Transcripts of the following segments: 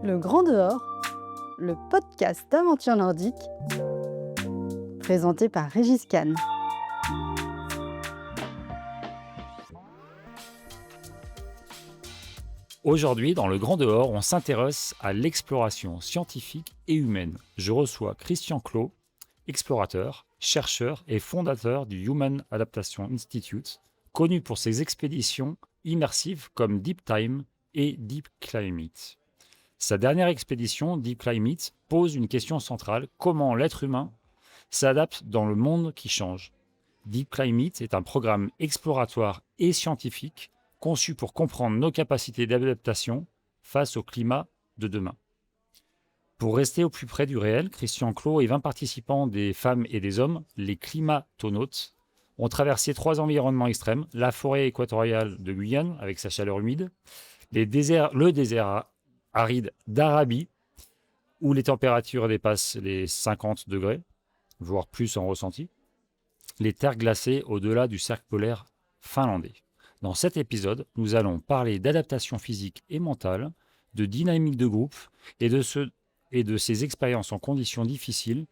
Le Grand Dehors, le podcast d'aventure nordique, présenté par Régis Kahn. Aujourd'hui, dans Le Grand Dehors, on s'intéresse à l'exploration scientifique et humaine. Je reçois Christian Clot, explorateur, chercheur et fondateur du Human Adaptation Institute, connu pour ses expéditions immersives comme Deep Time et Deep Climate. Sa dernière expédition, Deep Climate, pose une question centrale: comment l'être humain s'adapte dans le monde qui change. Deep Climate est un programme exploratoire et scientifique conçu pour comprendre nos capacités d'adaptation face au climat de demain. Pour rester au plus près du réel, Christian Clot et 20 participants, des femmes et des hommes, les climatonautes, ont traversé 3 environnements extrêmes: la forêt équatoriale de Guyane avec sa chaleur humide, le désert aride d'Arabie où les températures dépassent les 50 degrés, voire plus en ressenti, les terres glacées au-delà du cercle polaire finlandais. Dans cet épisode, nous allons parler d'adaptation physique et mentale, de dynamique de groupe et de ces expériences en conditions difficiles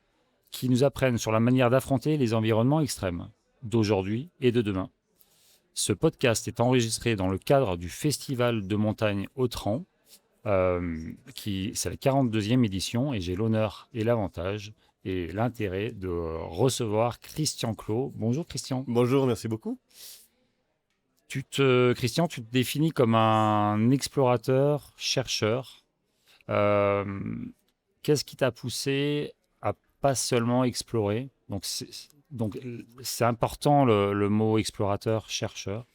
qui nous apprennent sur la manière d'affronter les environnements extrêmes d'aujourd'hui et de demain. Ce podcast est enregistré dans le cadre du Festival de montagne Autran, c'est la 42e édition, et j'ai l'honneur et l'avantage et l'intérêt de recevoir Christian Clot. Bonjour Christian. Bonjour, merci beaucoup. Christian, tu te définis comme un explorateur, chercheur. Qu'est-ce qui t'a poussé à pas seulement explorer? Donc c'est important le mot explorateur, chercheur.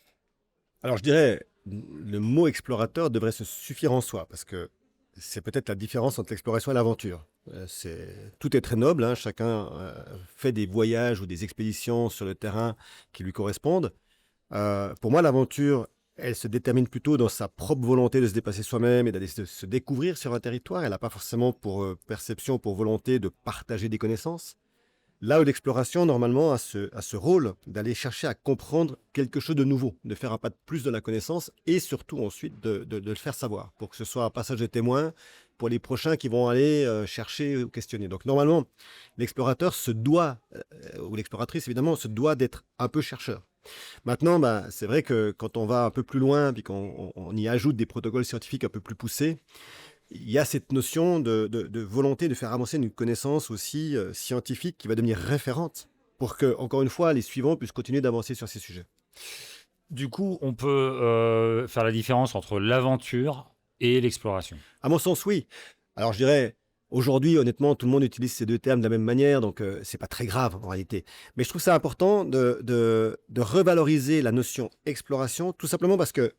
Alors je dirais, le mot explorateur devrait se suffire en soi, parce que c'est peut-être la différence entre l'exploration et l'aventure. Tout est très noble, hein, chacun fait des voyages ou des expéditions sur le terrain qui lui correspondent. Pour moi, l'aventure, elle se détermine plutôt dans sa propre volonté de se dépasser soi-même et d'aller se découvrir sur un territoire. Elle n'a pas forcément pour perception, pour volonté de partager des connaissances. Là où l'exploration, normalement, a ce rôle d'aller chercher à comprendre quelque chose de nouveau, de faire un pas de plus de la connaissance et surtout ensuite de le faire savoir, pour que ce soit un passage de témoin pour les prochains qui vont aller chercher ou questionner. Donc normalement, l'explorateur se doit, ou l'exploratrice évidemment, se doit d'être un peu chercheur. Maintenant, c'est vrai que quand on va un peu plus loin, puis qu'on y ajoute des protocoles scientifiques un peu plus poussés, il y a cette notion de volonté de faire avancer une connaissance aussi scientifique qui va devenir référente pour que, encore une fois, les suivants puissent continuer d'avancer sur ces sujets. Du coup, on peut faire la différence entre l'aventure et l'exploration. À mon sens, oui. Alors, je dirais, aujourd'hui, honnêtement, tout le monde utilise ces deux termes de la même manière, donc c'est pas très grave en réalité. Mais je trouve ça important de revaloriser la notion exploration, tout simplement parce que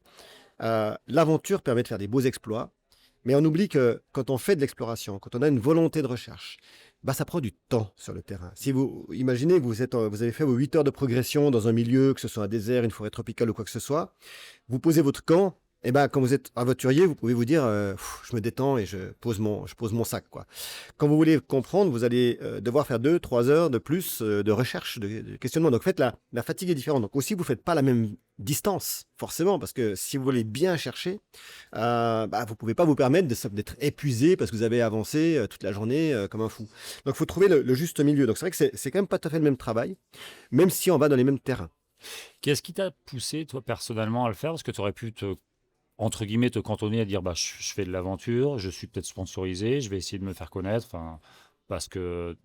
l'aventure permet de faire des beaux exploits. Mais on oublie que quand on fait de l'exploration, quand on a une volonté de recherche, ça prend du temps sur le terrain. Si vous imaginez que vous avez fait vos 8 heures de progression dans un milieu, que ce soit un désert, une forêt tropicale ou quoi que ce soit, vous posez votre camp, et quand vous êtes aventurier, vous pouvez vous dire je me détends et je pose mon sac, quoi. Quand vous voulez comprendre, vous allez devoir faire 2-3 heures de plus de recherche, de questionnement. Donc en fait, la fatigue est différente. Donc aussi, vous ne faites pas la même distance, forcément, parce que si vous voulez bien chercher, vous ne pouvez pas vous permettre d'être épuisé parce que vous avez avancé toute la journée comme un fou. Donc il faut trouver le juste milieu. Donc c'est vrai que c'est quand même pas tout à fait le même travail, même si on va dans les mêmes terrains. Qu'est-ce qui t'a poussé, toi, personnellement, à le faire? Parce que tu aurais pu entre guillemets, te cantonner à dire je fais de l'aventure, je suis peut-être sponsorisé, je vais essayer de me faire connaître, parce que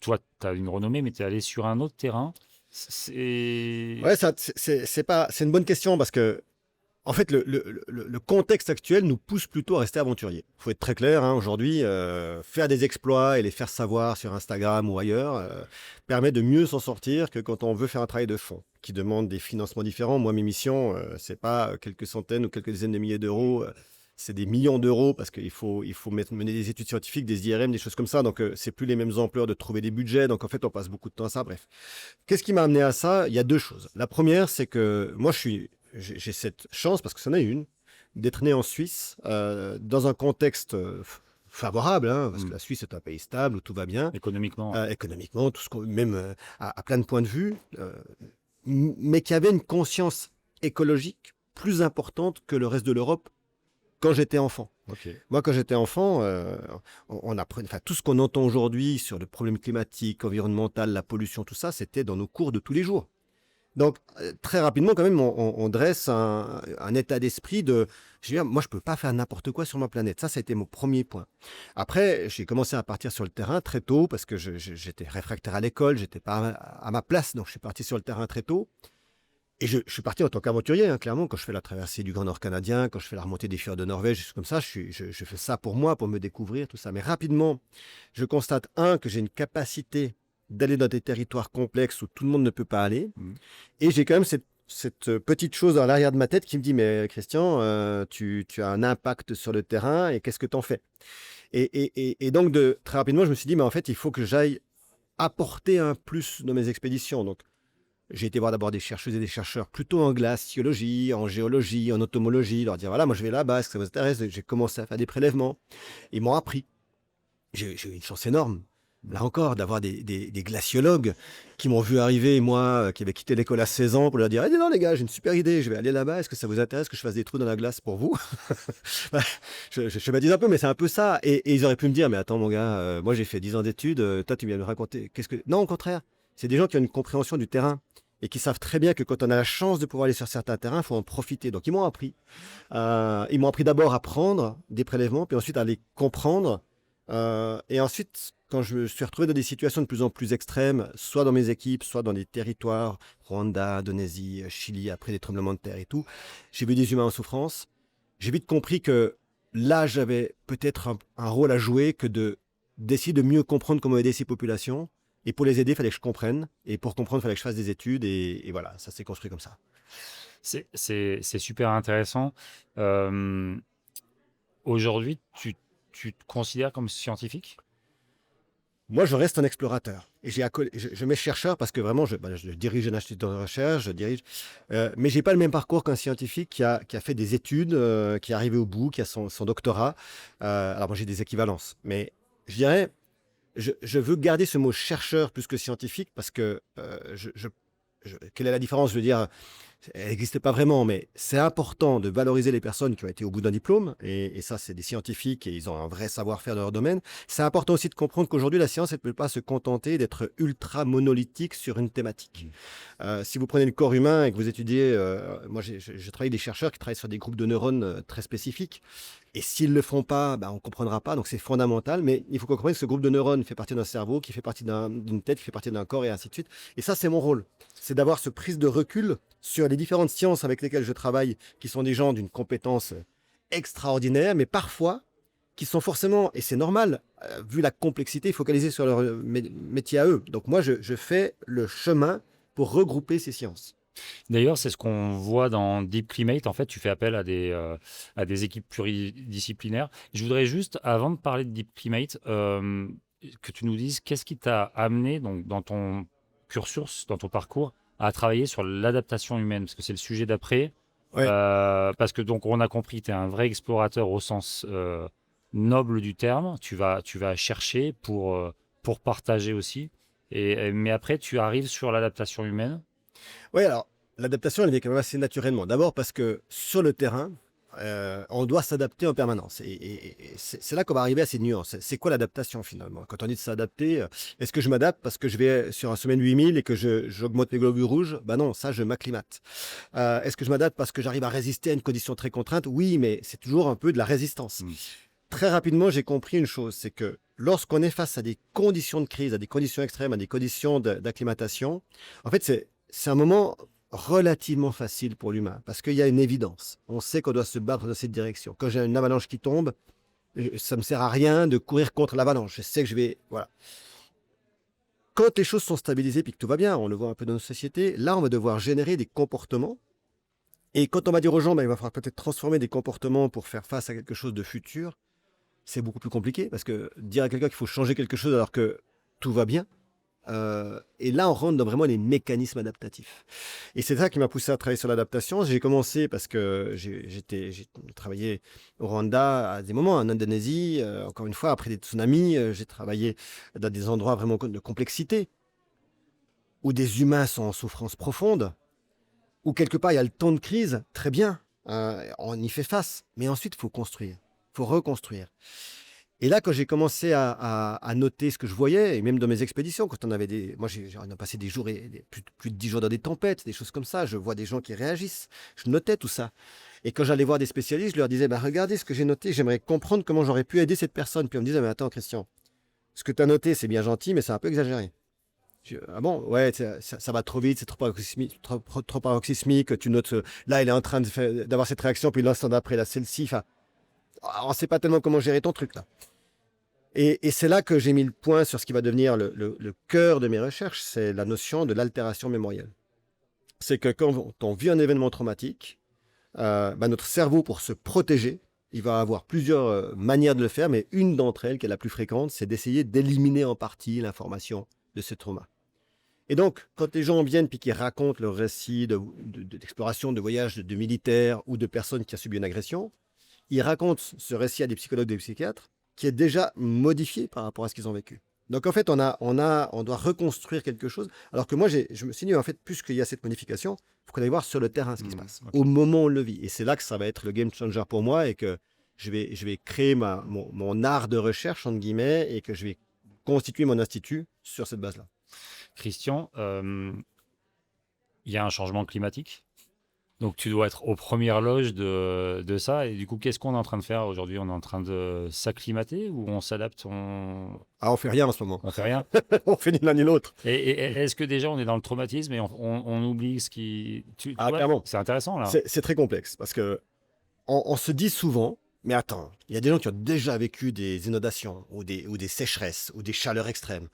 toi, tu as une renommée, mais tu es allé sur un autre terrain. Ouais, c'est une bonne question parce que, en fait, le contexte actuel nous pousse plutôt à rester aventurier. Il faut être très clair, hein, aujourd'hui, faire des exploits et les faire savoir sur Instagram ou ailleurs permet de mieux s'en sortir que quand on veut faire un travail de fond qui demande des financements différents. Moi, mes missions, c'est pas quelques centaines ou quelques dizaines de milliers d'euros, c'est des millions d'euros parce qu'il faut mener des études scientifiques, des IRM, des choses comme ça. Donc, c'est plus les mêmes ampleurs de trouver des budgets. Donc, en fait, on passe beaucoup de temps à ça. Bref. Qu'est-ce qui m'a amené à ça? Il y a 2 choses. La première, c'est que moi, j'ai cette chance, parce que c'en est une, d'être né en Suisse, dans un contexte favorable, hein, parce que la Suisse est un pays stable où tout va bien. Économiquement, même à plein de points de vue, mais qui avait une conscience écologique plus importante que le reste de l'Europe quand j'étais enfant. Ok. Moi, quand j'étais enfant, on apprenait, enfin, tout ce qu'on entend aujourd'hui sur le problème climatique, environnemental, la pollution, tout ça, c'était dans nos cours de tous les jours. Donc, très rapidement, quand même, on dresse un état d'esprit de, je veux dire, moi, je ne peux pas faire n'importe quoi sur ma planète. Ça a été mon premier point. Après, j'ai commencé à partir sur le terrain très tôt parce que j'étais réfractaire à l'école, j'étais pas à ma place, donc je suis parti sur le terrain très tôt. Et je suis parti en tant qu'aventurier, hein, clairement, quand je fais la traversée du Grand Nord canadien, quand je fais la remontée des fjords de Norvège, des choses comme ça, je fais ça pour moi, pour me découvrir, tout ça. Mais rapidement, je constate, que j'ai une capacité d'aller dans des territoires complexes où tout le monde ne peut pas aller. Et j'ai quand même cette petite chose dans l'arrière de ma tête qui me dit, mais Christian, tu as un impact sur le terrain et qu'est-ce que tu en fais? Et donc, très rapidement, je me suis dit, mais en fait, il faut que j'aille apporter un plus dans mes expéditions. Donc, j'ai été voir d'abord des chercheuses et des chercheurs plutôt en glaciologie, en géologie, en entomologie, leur dire voilà, moi je vais là-bas, est-ce que ça vous intéresse? J'ai commencé à faire des prélèvements. Ils m'ont appris. J'ai eu une chance énorme, là encore, d'avoir des glaciologues qui m'ont vu arriver, moi, qui avais quitté l'école à 16 ans, pour leur dire eh, non, les gars, j'ai une super idée, je vais aller là-bas, est-ce que ça vous intéresse que je fasse des trous dans la glace pour vous? Je baptise un peu, mais c'est un peu ça. Et ils auraient pu me dire mais attends, mon gars, moi j'ai fait 10 ans d'études, toi tu viens me raconter. Non, au contraire. C'est des gens qui ont une compréhension du terrain et qui savent très bien que quand on a la chance de pouvoir aller sur certains terrains, il faut en profiter. Donc, ils m'ont appris. Ils m'ont appris d'abord à prendre des prélèvements, puis ensuite à les comprendre. Et ensuite, quand je me suis retrouvé dans des situations de plus en plus extrêmes, soit dans mes équipes, soit dans des territoires, Rwanda, Indonésie, Chili, après des tremblements de terre et tout, j'ai vu des humains en souffrance. J'ai vite compris que là, j'avais peut-être un rôle à jouer que d'essayer de mieux comprendre comment aider ces populations. Et pour les aider, il fallait que je comprenne. Et pour comprendre, il fallait que je fasse des études. Et voilà, ça s'est construit comme ça. C'est super intéressant. Aujourd'hui, tu te considères comme scientifique? Moi, je reste un explorateur. Et je mets chercheur parce que vraiment, je dirige un institut de recherche, mais je n'ai pas le même parcours qu'un scientifique qui a fait des études, qui est arrivé au bout, qui a son doctorat. Alors, moi, j'ai des équivalences. Mais je dirais, je veux garder ce mot chercheur plus que scientifique parce que quelle est la différence? Je veux dire, elle n'existe pas vraiment, mais c'est important de valoriser les personnes qui ont été au bout d'un diplôme. Et ça, c'est des scientifiques et ils ont un vrai savoir-faire dans leur domaine. C'est important aussi de comprendre qu'aujourd'hui, la science, elle ne peut pas se contenter d'être ultra monolithique sur une thématique. Si vous prenez le corps humain et que vous étudiez, moi, j'ai travaillé avec des chercheurs qui travaillent sur des groupes de neurones très spécifiques. Et s'ils ne le font pas, on ne comprendra pas. Donc, c'est fondamental. Mais il faut qu'on comprenne que ce groupe de neurones fait partie d'un cerveau, qui fait partie d'une tête, qui fait partie d'un corps et ainsi de suite. Et ça, c'est mon rôle. C'est d'avoir ce prise de recul sur les différentes sciences avec lesquelles je travaille, qui sont des gens d'une compétence extraordinaire, mais parfois qui sont forcément, et c'est normal, vu la complexité, focalisés sur leur métier à eux. Donc, moi, je fais le chemin pour regrouper ces sciences. D'ailleurs, c'est ce qu'on voit dans Deep Climate. En fait, tu fais appel à des équipes pluridisciplinaires. Je voudrais juste, avant de parler de Deep Climate, que tu nous dises qu'est-ce qui t'a amené donc, dans ton cursus, dans ton parcours, à travailler sur l'adaptation humaine, parce que c'est le sujet d'après. Ouais. Parce que donc on a compris, tu es un vrai explorateur au sens noble du terme. Tu vas chercher pour partager aussi. Mais après, tu arrives sur l'adaptation humaine. Oui, alors l'adaptation, elle vient quand même assez naturellement. D'abord parce que sur le terrain, on doit s'adapter en permanence. Et c'est là qu'on va arriver à ces nuances. C'est quoi l'adaptation finalement? Quand on dit de s'adapter, est-ce que je m'adapte parce que je vais sur un sommet de 8000 et que j'augmente mes globules rouges? Non, ça je m'acclimate. Est-ce que je m'adapte parce que j'arrive à résister à une condition très contrainte? Oui, mais c'est toujours un peu de la résistance. Très rapidement, j'ai compris une chose, c'est que lorsqu'on est face à des conditions de crise, à des conditions extrêmes, à des conditions d'acclimatation, en fait, c'est un moment relativement facile pour l'humain parce qu'il y a une évidence. On sait qu'on doit se battre dans cette direction. Quand j'ai une avalanche qui tombe, ça ne me sert à rien de courir contre l'avalanche. Je sais que je vais... Voilà. Quand les choses sont stabilisées et que tout va bien, on le voit un peu dans nos sociétés, là, on va devoir générer des comportements. Et quand on va dire aux gens, il va falloir peut-être transformer des comportements pour faire face à quelque chose de futur, c'est beaucoup plus compliqué parce que dire à quelqu'un qu'il faut changer quelque chose alors que tout va bien, et là, on rentre dans vraiment les mécanismes adaptatifs. Et c'est ça qui m'a poussé à travailler sur l'adaptation. J'ai commencé parce que j'ai travaillé au Rwanda à des moments, en Indonésie, encore une fois, après des tsunamis, j'ai travaillé dans des endroits vraiment de complexité, où des humains sont en souffrance profonde, où quelque part il y a le temps de crise, très bien. On y fait face. Mais ensuite, il faut construire. Il faut reconstruire. Et là, quand j'ai commencé à noter ce que je voyais, et même dans mes expéditions, quand on avait on a passé des jours, plus de 10 jours dans des tempêtes, des choses comme ça, je vois des gens qui réagissent, je notais tout ça. Et quand j'allais voir des spécialistes, je leur disais, bah, regardez ce que j'ai noté, j'aimerais comprendre comment j'aurais pu aider cette personne. Puis on me disait, mais attends Christian, ce que tu as noté, c'est bien gentil, mais c'est un peu exagéré. Ah bon, ouais, ça va trop vite, c'est trop paroxysmique, tu notes, là, il est en train d'avoir cette réaction, puis l'instant d'après, là, celle-ci, enfin, on ne sait pas tellement comment gérer ton truc, là. Et c'est là que j'ai mis le point sur ce qui va devenir le cœur de mes recherches, c'est la notion de l'altération mémorielle. C'est que quand on vit un événement traumatique, notre cerveau, pour se protéger, il va avoir plusieurs manières de le faire, mais une d'entre elles, qui est la plus fréquente, c'est d'essayer d'éliminer en partie l'information de ce trauma. Et donc, quand les gens viennent et qu'ils racontent leur récit d'exploration, de voyage de militaires ou de personnes qui ont subi une agression, ils racontent ce récit à des psychologues, des psychiatres, qui est déjà modifié par rapport à ce qu'ils ont vécu. Donc en fait, on doit reconstruire quelque chose. Alors que moi, je me suis dit, en fait, plus qu'il y a cette modification, il faut qu'on aille voir sur le terrain ce qui se passe, ok. au moment où on le vit. Et c'est là que ça va être le game changer pour moi et que je vais créer mon art de recherche, entre guillemets, et que je vais constituer mon institut sur cette base-là. Christian, il y a un changement climatique. Donc, tu dois être aux premières loges de ça. Et du coup, qu'est-ce qu'on est en train de faire aujourd'hui? On est en train de s'acclimater ou on s'adapte? Ah, on fait rien en ce moment. On fait rien. On fait ni l'un ni l'autre. Et est-ce que déjà on est dans le traumatisme et on oublie ce qui. Ah, Ouais, clairement. c'est intéressant là. C'est très complexe parce que on se dit souvent, mais attends, il y a des gens qui ont déjà vécu des inondations ou des sécheresses ou des chaleurs extrêmes.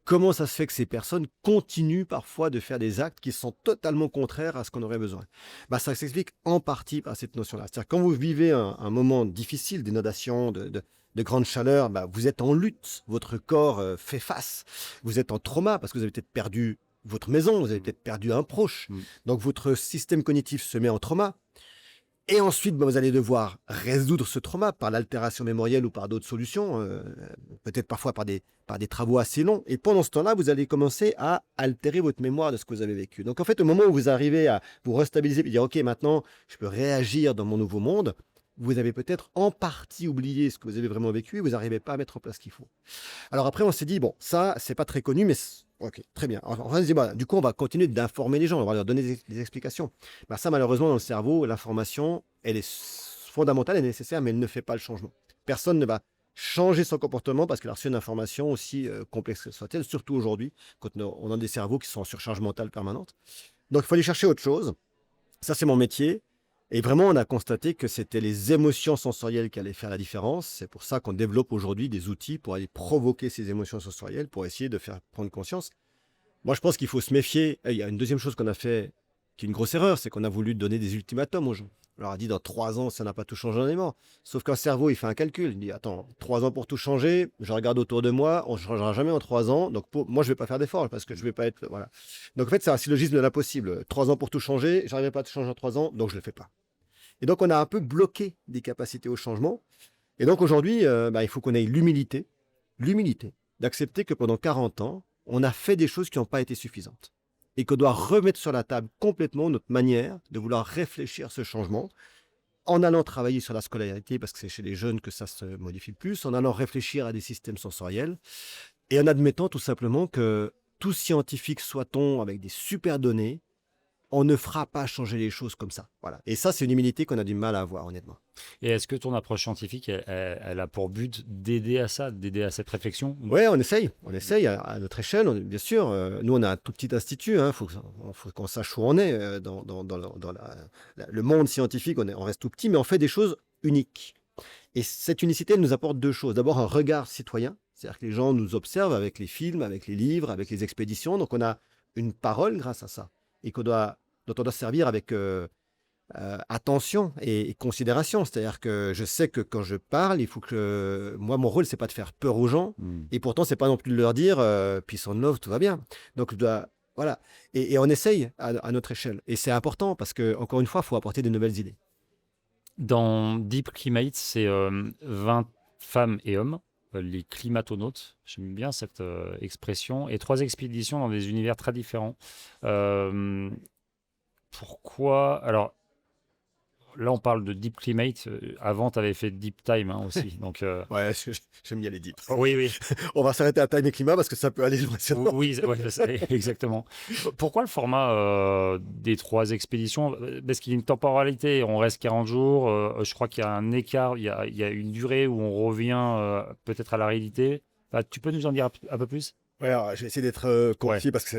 Comment ça se fait que ces personnes continuent parfois de faire des actes qui sont totalement contraires à ce qu'on aurait besoin? Ça s'explique en partie par cette notion-là. C'est-à-dire quand vous vivez un moment difficile d'inondation, de grande chaleur, vous êtes en lutte, votre corps fait face, vous êtes en trauma parce que vous avez peut-être perdu votre maison, vous avez peut-être perdu un proche. Donc votre système cognitif se met en trauma. Et ensuite, vous allez devoir résoudre ce trauma par l'altération mémorielle ou par d'autres solutions, peut-être parfois par des travaux assez longs. Et pendant ce temps-là, vous allez commencer à altérer votre mémoire de ce que vous avez vécu. Donc en fait, au moment où vous arrivez à vous restabiliser et dire, OK, maintenant, je peux réagir dans mon nouveau monde, vous avez peut-être en partie oublié ce que vous avez vraiment vécu et vous n'arrivez pas à mettre en place ce qu'il faut. Alors après, on s'est dit, bon, ça, c'est pas très connu, mais ok, très bien. Alors, on s'est dit, du coup, on va continuer d'informer les gens, on va leur donner des explications. Ça, malheureusement, dans le cerveau, l'information, elle est fondamentale et nécessaire, mais elle ne fait pas le changement. Personne ne va changer son comportement parce qu'il a reçu une information aussi complexe que soit-elle, surtout aujourd'hui, quand on a des cerveaux qui sont en surcharge mentale permanente. Donc, il faut aller chercher autre chose. Ça, c'est mon métier. Et vraiment, on a constaté que c'était les émotions sensorielles qui allaient faire la différence. C'est pour ça qu'on développe aujourd'hui des outils pour aller provoquer ces émotions sensorielles, pour essayer de faire prendre conscience. Moi, je pense qu'il faut se méfier. Et il y a une deuxième chose qu'on a fait, qui est une grosse erreur, c'est qu'on a voulu donner des ultimatums aux gens. On leur a dit, dans 3 ans, ça n'a pas tout changé, on est mort. Sauf qu'un cerveau, il fait un calcul. Il dit, attends, 3 ans pour tout changer, je regarde autour de moi, on ne changera jamais en 3 ans. Donc, moi, je ne vais pas faire d'efforts parce que je ne vais pas être... Voilà. Donc, en fait, c'est un syllogisme de l'impossible. 3 ans pour tout changer, je n'arriverai pas à tout changer en 3 ans, donc je ne le fais pas. Et donc, on a un peu bloqué des capacités au changement. Et donc, aujourd'hui, il faut qu'on ait l'humilité d'accepter que pendant 40 ans, on a fait des choses qui n'ont pas été suffisantes. Et qu'on doit remettre sur la table complètement notre manière de vouloir réfléchir ce changement, en allant travailler sur la scolarité, parce que c'est chez les jeunes que ça se modifie le plus, en allant réfléchir à des systèmes sensoriels, et en admettant tout simplement que tout scientifique soit-on avec des super données, on ne fera pas changer les choses comme ça. Voilà. Et ça, c'est une humilité qu'on a du mal à avoir, honnêtement. Et est-ce que ton approche scientifique, elle a pour but d'aider à ça, d'aider à cette réflexion? Oui, on essaye à notre échelle, bien sûr. Nous, on a un tout petit institut, il faut qu'on sache où on est dans le monde scientifique, on reste tout petit, mais on fait des choses uniques. Et cette unicité, elle nous apporte 2 choses. D'abord, un regard citoyen, c'est-à-dire que les gens nous observent avec les films, avec les livres, avec les expéditions, donc on a une parole grâce à ça, et dont on doit servir avec attention et considération. C'est-à-dire que je sais que quand je parle, il faut que... Moi, mon rôle, c'est pas de faire peur aux gens. Et pourtant, c'est pas non plus de leur dire puis son love, tout va bien. Donc, je dois... Voilà. Et on essaye à notre échelle. Et c'est important parce que, encore une fois, il faut apporter de nouvelles idées. Dans Deep Climate, c'est 20 femmes et hommes, les climatonautes. J'aime bien cette expression. Et 3 expéditions dans des univers très différents. Pourquoi? Alors, là, on parle de Deep Climate. Avant, tu avais fait Deep Time aussi. Donc, Ouais, j'aime bien les dips. oui, oui. On va s'arrêter à time et climat parce que ça peut aller loin. sinon. Oui, ouais, exactement. Pourquoi le format des 3 expéditions? Parce qu'il y a une temporalité, on reste 40 jours. Je crois qu'il y a un écart, il y a une durée où on revient peut-être à la réalité. Enfin, tu peux nous en dire un peu plus? Ouais, alors, je vais essayer d'être Ouais, concis parce que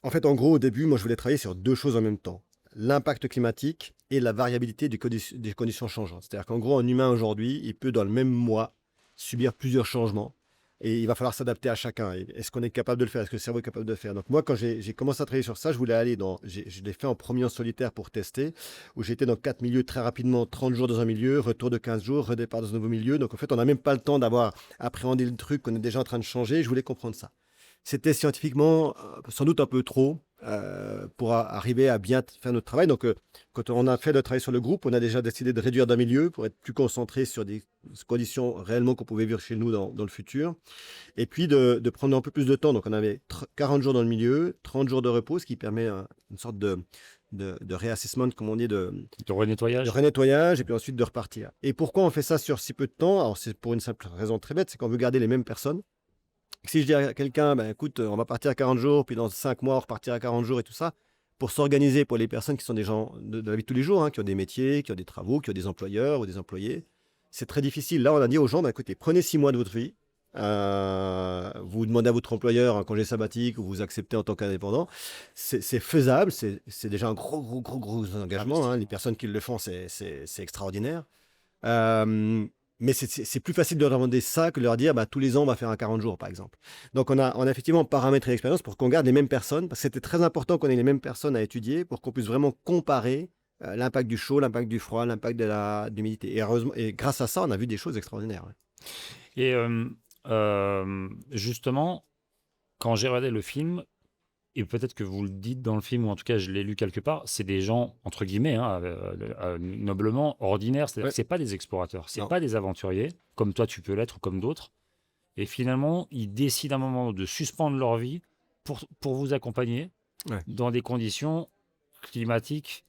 En fait, en gros, au début, moi, je voulais travailler sur 2 choses en même temps. L'impact climatique et la variabilité des conditions changeantes. C'est-à-dire qu'en gros, un humain aujourd'hui, il peut, dans le même mois, subir plusieurs changements et il va falloir s'adapter à chacun. Est-ce qu'on est capable de le faire? Est-ce que le cerveau est capable de le faire? Donc moi, quand j'ai commencé à travailler sur ça, je voulais aller je l'ai fait en premier en solitaire pour tester, où j'étais dans 4 milieux très rapidement, 30 jours dans un milieu, retour de 15 jours, redépart dans un nouveau milieu. Donc en fait, on n'a même pas le temps d'avoir appréhendé le truc, qu'on est déjà en train de changer. Je voulais comprendre ça. C'était scientifiquement sans doute un peu trop pour arriver à bien faire notre travail. Donc, quand on a fait le travail sur le groupe, on a déjà décidé de réduire d'un milieu pour être plus concentré sur des conditions réellement qu'on pouvait vivre chez nous dans le futur. Et puis de prendre un peu plus de temps. Donc, on avait 40 jours dans le milieu, 30 jours de repos, ce qui permet une sorte de réassessment, comme on dit, de de renettoyage. renettoyage, et puis ensuite de repartir. Et pourquoi on fait ça sur si peu de temps? Alors, c'est pour une simple raison très bête, c'est qu'on veut garder les mêmes personnes. Si je dis à quelqu'un, ben, écoute, on va partir à 40 jours, puis dans 5 mois, on repartira à 40 jours et tout ça, pour s'organiser pour les personnes qui sont des gens de la vie de tous les jours, hein, qui ont des métiers, qui ont des travaux, qui ont des employeurs ou des employés, c'est très difficile. Là, on a dit aux gens, ben, écoutez, prenez 6 mois de votre vie, vous demandez à votre employeur un congé sabbatique ou vous acceptez en tant qu'indépendant. C'est faisable, c'est déjà un gros engagement. Hein. Les personnes qui le font, c'est extraordinaire. Euh, mais c'est plus facile de leur demander ça que de leur dire bah, tous les ans on va faire un 40 jours par exemple. Donc on a effectivement paramétré l'expérience pour qu'on garde les mêmes personnes, parce que c'était très important qu'on ait les mêmes personnes à étudier pour qu'on puisse vraiment comparer l'impact du chaud, l'impact du froid, l'impact de l'humidité. Et heureusement, et grâce à ça, on a vu des choses extraordinaires. Ouais. Et justement, quand j'ai regardé le film, et peut-être que vous le dites dans le film, ou en tout cas je l'ai lu quelque part, c'est des gens, entre guillemets, noblement ordinaires. C'est-à-dire Ouais. que ce pas des explorateurs, c'est Non. pas des aventuriers, comme toi tu peux l'être ou comme d'autres. Et finalement, ils décident à un moment de suspendre leur vie pour vous accompagner Ouais. dans des conditions climatiques.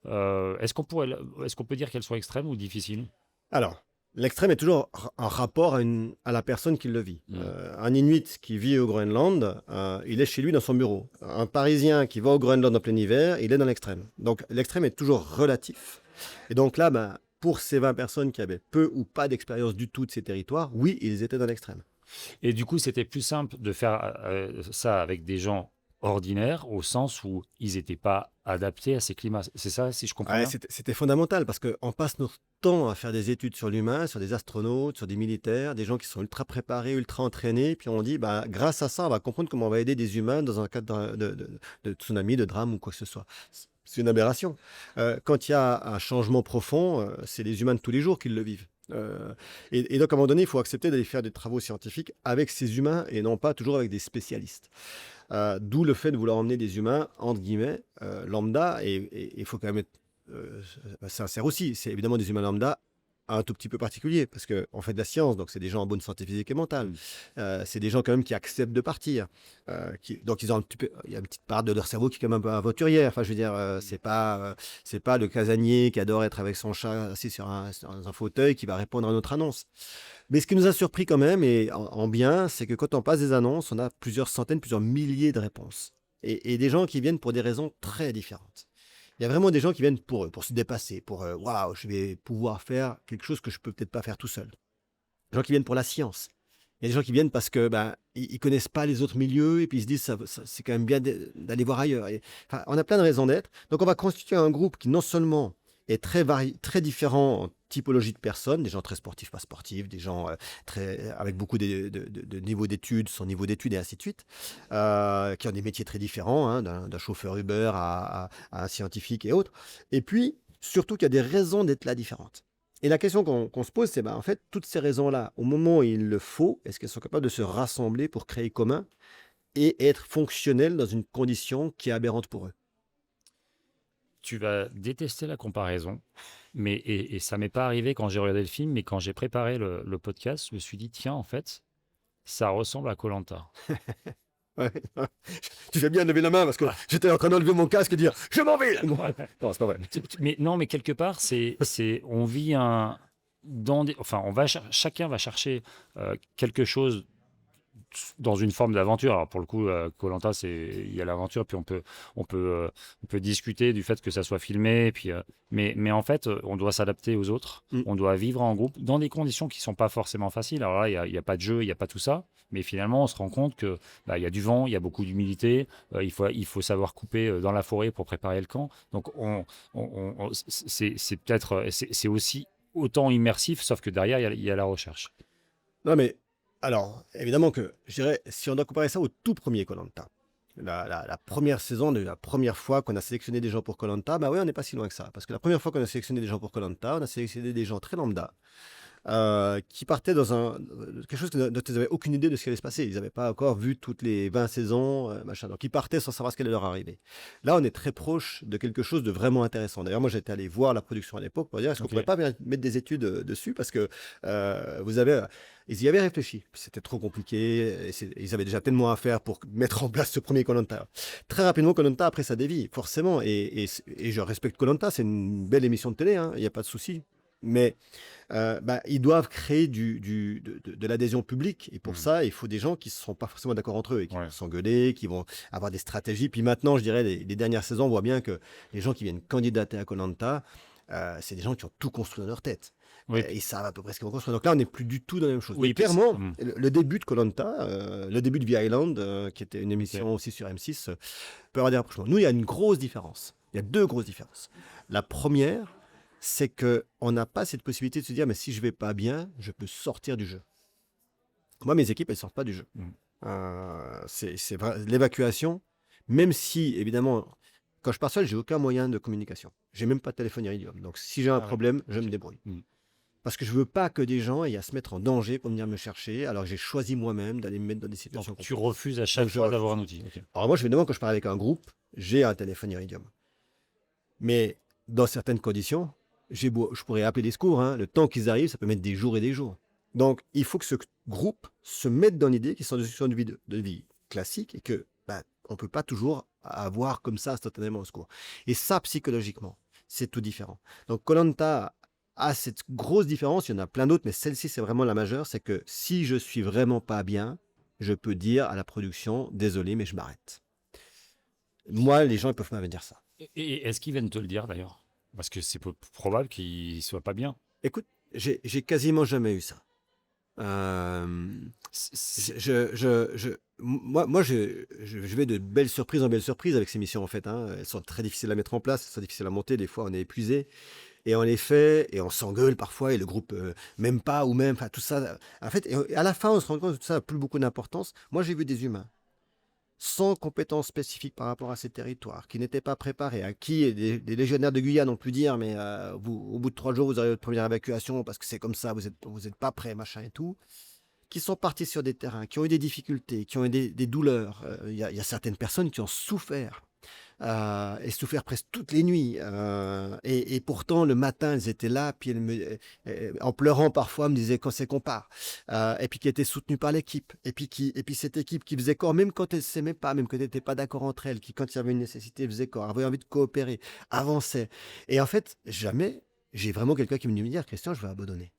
Est-ce qu'on peut dire qu'elles sont extrêmes ou difficiles? Alors, l'extrême est toujours en rapport à la personne qui le vit. Un Inuit qui vit au Groenland, il est chez lui dans son bureau. Un Parisien qui va au Groenland en plein hiver, il est dans l'extrême. Donc l'extrême est toujours relatif. Et donc là, ben, pour ces 20 personnes qui avaient peu ou pas d'expérience du tout de ces territoires, oui, ils étaient dans l'extrême. Et du coup, c'était plus simple de faire ça avec des gens ordinaires, au sens où ils n'étaient pas adaptés à ces climats. C'est ça, si je comprends Ouais, bien? c'était fondamental parce qu'on passe notre temps à faire des études sur l'humain, sur des astronautes, sur des militaires, des gens qui sont ultra préparés, ultra entraînés. Puis on dit, bah, grâce à ça, on va comprendre comment on va aider des humains dans un cadre de tsunami, de drame ou quoi que ce soit. C'est une aberration. Quand il y a un changement profond, c'est les humains de tous les jours qui le vivent. Et donc, à un moment donné, il faut accepter d'aller faire des travaux scientifiques avec ces humains et non pas toujours avec des spécialistes. D'où le fait de vouloir emmener des humains, entre guillemets, lambda, et il faut quand même être sincère aussi. C'est évidemment des humains lambda un tout petit peu particulier, parce qu'on fait de la science, donc c'est des gens en bonne santé physique et mentale. C'est des gens quand même qui acceptent de partir. Donc ils ont il y a une petite part de leur cerveau qui est quand même un peu aventurière. Enfin, je veux dire, c'est pas le casanier qui adore être avec son chat assis sur un fauteuil qui va répondre à notre annonce. Mais ce qui nous a surpris quand même, et en bien, c'est que quand on passe des annonces, on a plusieurs centaines, plusieurs milliers de réponses. Et des gens qui viennent pour des raisons très différentes. Il y a vraiment des gens qui viennent pour eux, pour se dépasser, pour waouh, je vais pouvoir faire quelque chose que je peux peut-être pas faire tout seul. Des gens qui viennent pour la science. Il y a des gens qui viennent parce que ben, ils connaissent pas les autres milieux et puis ils se disent c'est quand même bien d'aller voir ailleurs. Enfin, on a plein de raisons d'être. Donc on va constituer un groupe qui non seulement est très différent en typologie de personnes, des gens très sportifs, pas sportifs, des gens avec beaucoup de niveaux d'études, son niveau d'études et ainsi de suite, qui ont des métiers très différents, hein, d'un chauffeur Uber à un scientifique et autres. Et puis, surtout qu'il y a des raisons d'être là différentes. Et la question qu'on se pose, c'est ben, en fait, toutes ces raisons-là, au moment où il le faut, est-ce qu'elles sont capables de se rassembler pour créer commun et être fonctionnelles dans une condition qui est aberrante pour eux? Tu vas détester la comparaison, et ça m'est pas arrivé quand j'ai regardé le film, mais quand j'ai préparé le podcast, je me suis dit, tiens, en fait, ça ressemble à koh. Ouais. Tu fais bien de lever la main parce que j'étais en train d'enlever mon casque et dire je m'en vais. Non, c'est pas vrai. Mais non, mais quelque part, on vit enfin, chacun va chercher quelque chose dans une forme d'aventure. Alors pour le coup, koh il y a l'aventure, puis on peut discuter du fait que ça soit filmé, puis, mais en fait, on doit s'adapter aux autres, on doit vivre en groupe dans des conditions qui sont pas forcément faciles. Alors là, il y a pas de jeu, il y a pas tout ça, mais finalement, on se rend compte que il y a du vent, il y a beaucoup d'humidité, il faut savoir couper dans la forêt pour préparer le camp. Donc c'est peut-être, c'est aussi autant immersif, sauf que derrière, il y a la recherche. Non, mais alors, évidemment que je dirais, si on doit comparer ça au tout premier koh la première saison, la première fois qu'on a sélectionné des gens pour koh bah oui, on n'est pas si loin que ça. Parce que la première fois qu'on a sélectionné des gens pour koh on a sélectionné des gens très lambda. Qui partaient dans quelque chose dont ils n'avaient aucune idée de ce qui allait se passer. Ils n'avaient pas encore vu toutes les 20 saisons, machin. Donc ils partaient sans savoir ce qui allait leur arriver. Là, on est très proche de quelque chose de vraiment intéressant. D'ailleurs, moi, j'étais allé voir la production à l'époque pour dire est-ce qu'on ne pourrait pas mettre des études dessus parce que ils y avaient réfléchi. C'était trop compliqué. Ils avaient déjà tellement à faire pour mettre en place ce premier koh. Très rapidement, koh après, ça dévie, forcément. Et je respecte koh, c'est une belle émission de télé, il n'y a pas de souci. Mais ils doivent créer de l'adhésion publique. Et pour ça, il faut des gens qui ne sont pas forcément d'accord entre eux et qui vont s'engueuler, qui vont avoir des stratégies. Puis maintenant, je dirais, les dernières saisons, on voit bien que les gens qui viennent candidater à koh c'est des gens qui ont tout construit dans leur tête. Ils savent à peu près ce qu'ils vont construire. Donc là, on n'est plus du tout dans la même chose. Oui, et clairement, le début de koh le début de The Island, qui était une émission aussi sur M6, peut avoir des rapprochements. Nous, il y a une grosse différence. Il y a deux grosses différences. La première, c'est qu'on n'a pas cette possibilité de se dire, mais si je vais pas bien, je peux sortir du jeu. Moi, mes équipes, elles sortent pas du jeu. C'est vrai, l'évacuation, même si, évidemment, quand je pars seul, j'ai aucun moyen de communication. J'ai même pas de téléphone iridium. Donc, si j'ai un problème, je me débrouille. Parce que je veux pas que des gens aient à se mettre en danger pour venir me chercher, alors que j'ai choisi moi-même d'aller me mettre dans des situations. Donc, tu refuses à chaque fois d'avoir un outil. Alors moi, évidemment, quand je pars avec un groupe, j'ai un téléphone iridium. Mais dans certaines conditions, je pourrais appeler des secours. Le temps qu'ils arrivent, ça peut mettre des jours et des jours. Donc, il faut que ce groupe se mette dans l'idée qu'ils sont dans une situation de vie classique et que on ne peut pas toujours avoir comme ça instantanément au secours. Et ça, psychologiquement, c'est tout différent. Donc, koh a cette grosse différence. Il y en a plein d'autres, mais celle-ci, c'est vraiment la majeure. C'est que si je suis vraiment pas bien, je peux dire à la production, désolé, mais je m'arrête. Moi, les gens, ils peuvent pas me dire ça. Et est-ce qu'ils viennent te le dire d'ailleurs? Parce que c'est probable qu'ils ne soient pas bien. Écoute, j'ai quasiment jamais eu ça. Moi, je vais de belles surprises en belles surprises avec ces missions, en fait. Elles sont très difficiles à mettre en place, elles sont difficiles à monter. Des fois, on est épuisé. Et on les fait, et on s'engueule parfois, et le groupe même pas, ou même, enfin, tout ça. En fait, et à la fin, on se rend compte que tout ça n'a plus beaucoup d'importance. Moi, j'ai vu des humains sans compétences spécifiques par rapport à ces territoires, qui n'étaient pas préparés, à qui des légionnaires de Guyane ont pu dire, mais au bout de 3 jours, vous aurez votre première évacuation, parce que c'est comme ça, vous êtes pas prêts, machin et tout, qui sont partis sur des terrains, qui ont eu des difficultés, qui ont eu des douleurs. Il y a certaines personnes qui ont souffert, et souffert presque toutes les nuits. Et pourtant, le matin, elles étaient là, puis en pleurant parfois, me disaient quand c'est qu'on part. Et puis qui étaient soutenues par l'équipe. Et puis cette équipe qui faisait corps, même quand elles ne s'aimaient pas, même quand elles n'étaient pas d'accord entre elles, qui, quand il y avait une nécessité, faisait corps, avait envie de coopérer, avançait. Et en fait, jamais j'ai vraiment quelqu'un qui me dit Christian, je vais abandonner.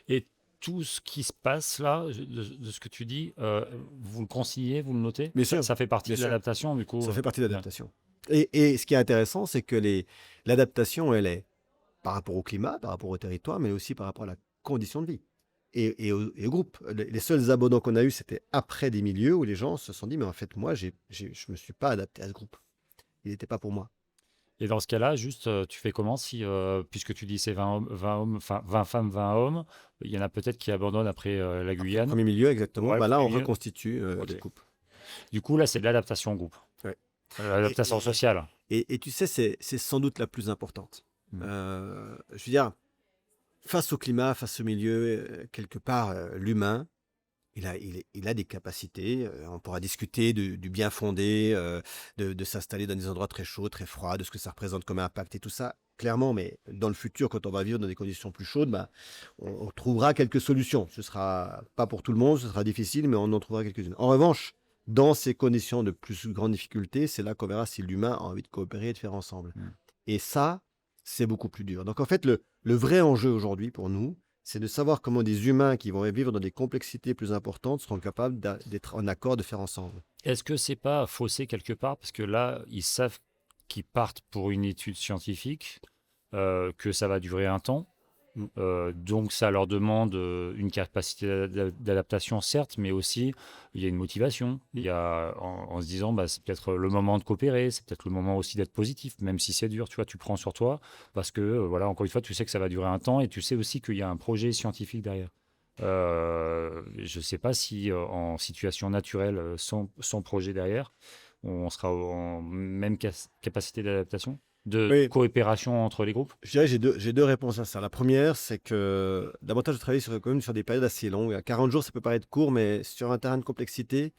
Et tout ce qui se passe là, de ce que tu dis, vous le consignez, vous le notez? Bien sûr. Ça fait partie de l'adaptation, du coup. Ça fait partie de l'adaptation. Et ce qui est intéressant, c'est que l'adaptation, elle est par rapport au climat, par rapport au territoire, mais aussi par rapport à la condition de vie et au groupe. Les seuls abandons qu'on a eus, c'était après des milieux où les gens se sont dit, mais en fait, moi, je me suis pas adapté à ce groupe. Il n'était pas pour moi. Et dans ce cas-là, juste, tu fais comment si, puisque tu dis c'est 20 femmes, 20 hommes, il y en a peut-être qui abandonnent après la Guyane. Premier milieu, exactement. Ouais, là, on milieu. Reconstitue les groupes. Du coup, là, c'est de l'adaptation au groupe. Ouais. L'adaptation sociale. Et tu sais, c'est sans doute la plus importante. Je veux dire, face au climat, face au milieu, quelque part, l'humain, il a des capacités. On pourra discuter du bien fondé, de s'installer dans des endroits très chauds, très froids, de ce que ça représente comme impact et tout ça, clairement. Mais dans le futur, quand on va vivre dans des conditions plus chaudes, on trouvera quelques solutions. Ce ne sera pas pour tout le monde, ce sera difficile, mais on en trouvera quelques-unes. En revanche, dans ces conditions de plus grande difficulté, c'est là qu'on verra si l'humain a envie de coopérer et de faire ensemble. Mm. Et ça, c'est beaucoup plus dur. Donc en fait, le vrai enjeu aujourd'hui pour nous, c'est de savoir comment des humains qui vont vivre dans des complexités plus importantes seront capables d'être en accord, de faire ensemble. Est-ce que c'est pas faussé quelque part? Parce que là, ils savent qu'ils partent pour une étude scientifique, que ça va durer un temps. Mm. Donc ça leur demande une capacité d'adaptation, certes, mais aussi il y a une motivation. Il y a, en se disant, bah, c'est peut-être le moment de coopérer, c'est peut-être le moment aussi d'être positif, même si c'est dur, tu vois, tu prends sur toi, parce que, voilà, encore une fois, tu sais que ça va durer un temps et tu sais aussi qu'il y a un projet scientifique derrière. Je ne sais pas si en situation naturelle, sans projet derrière, on sera en même capacité d'adaptation, de Oui, coopération entre les groupes. je dirais que j'ai deux réponses à ça. La première, c'est que davantage de travailler quand même sur des périodes assez longues. À 40 jours, ça peut paraître court, mais sur un terrain de complexité,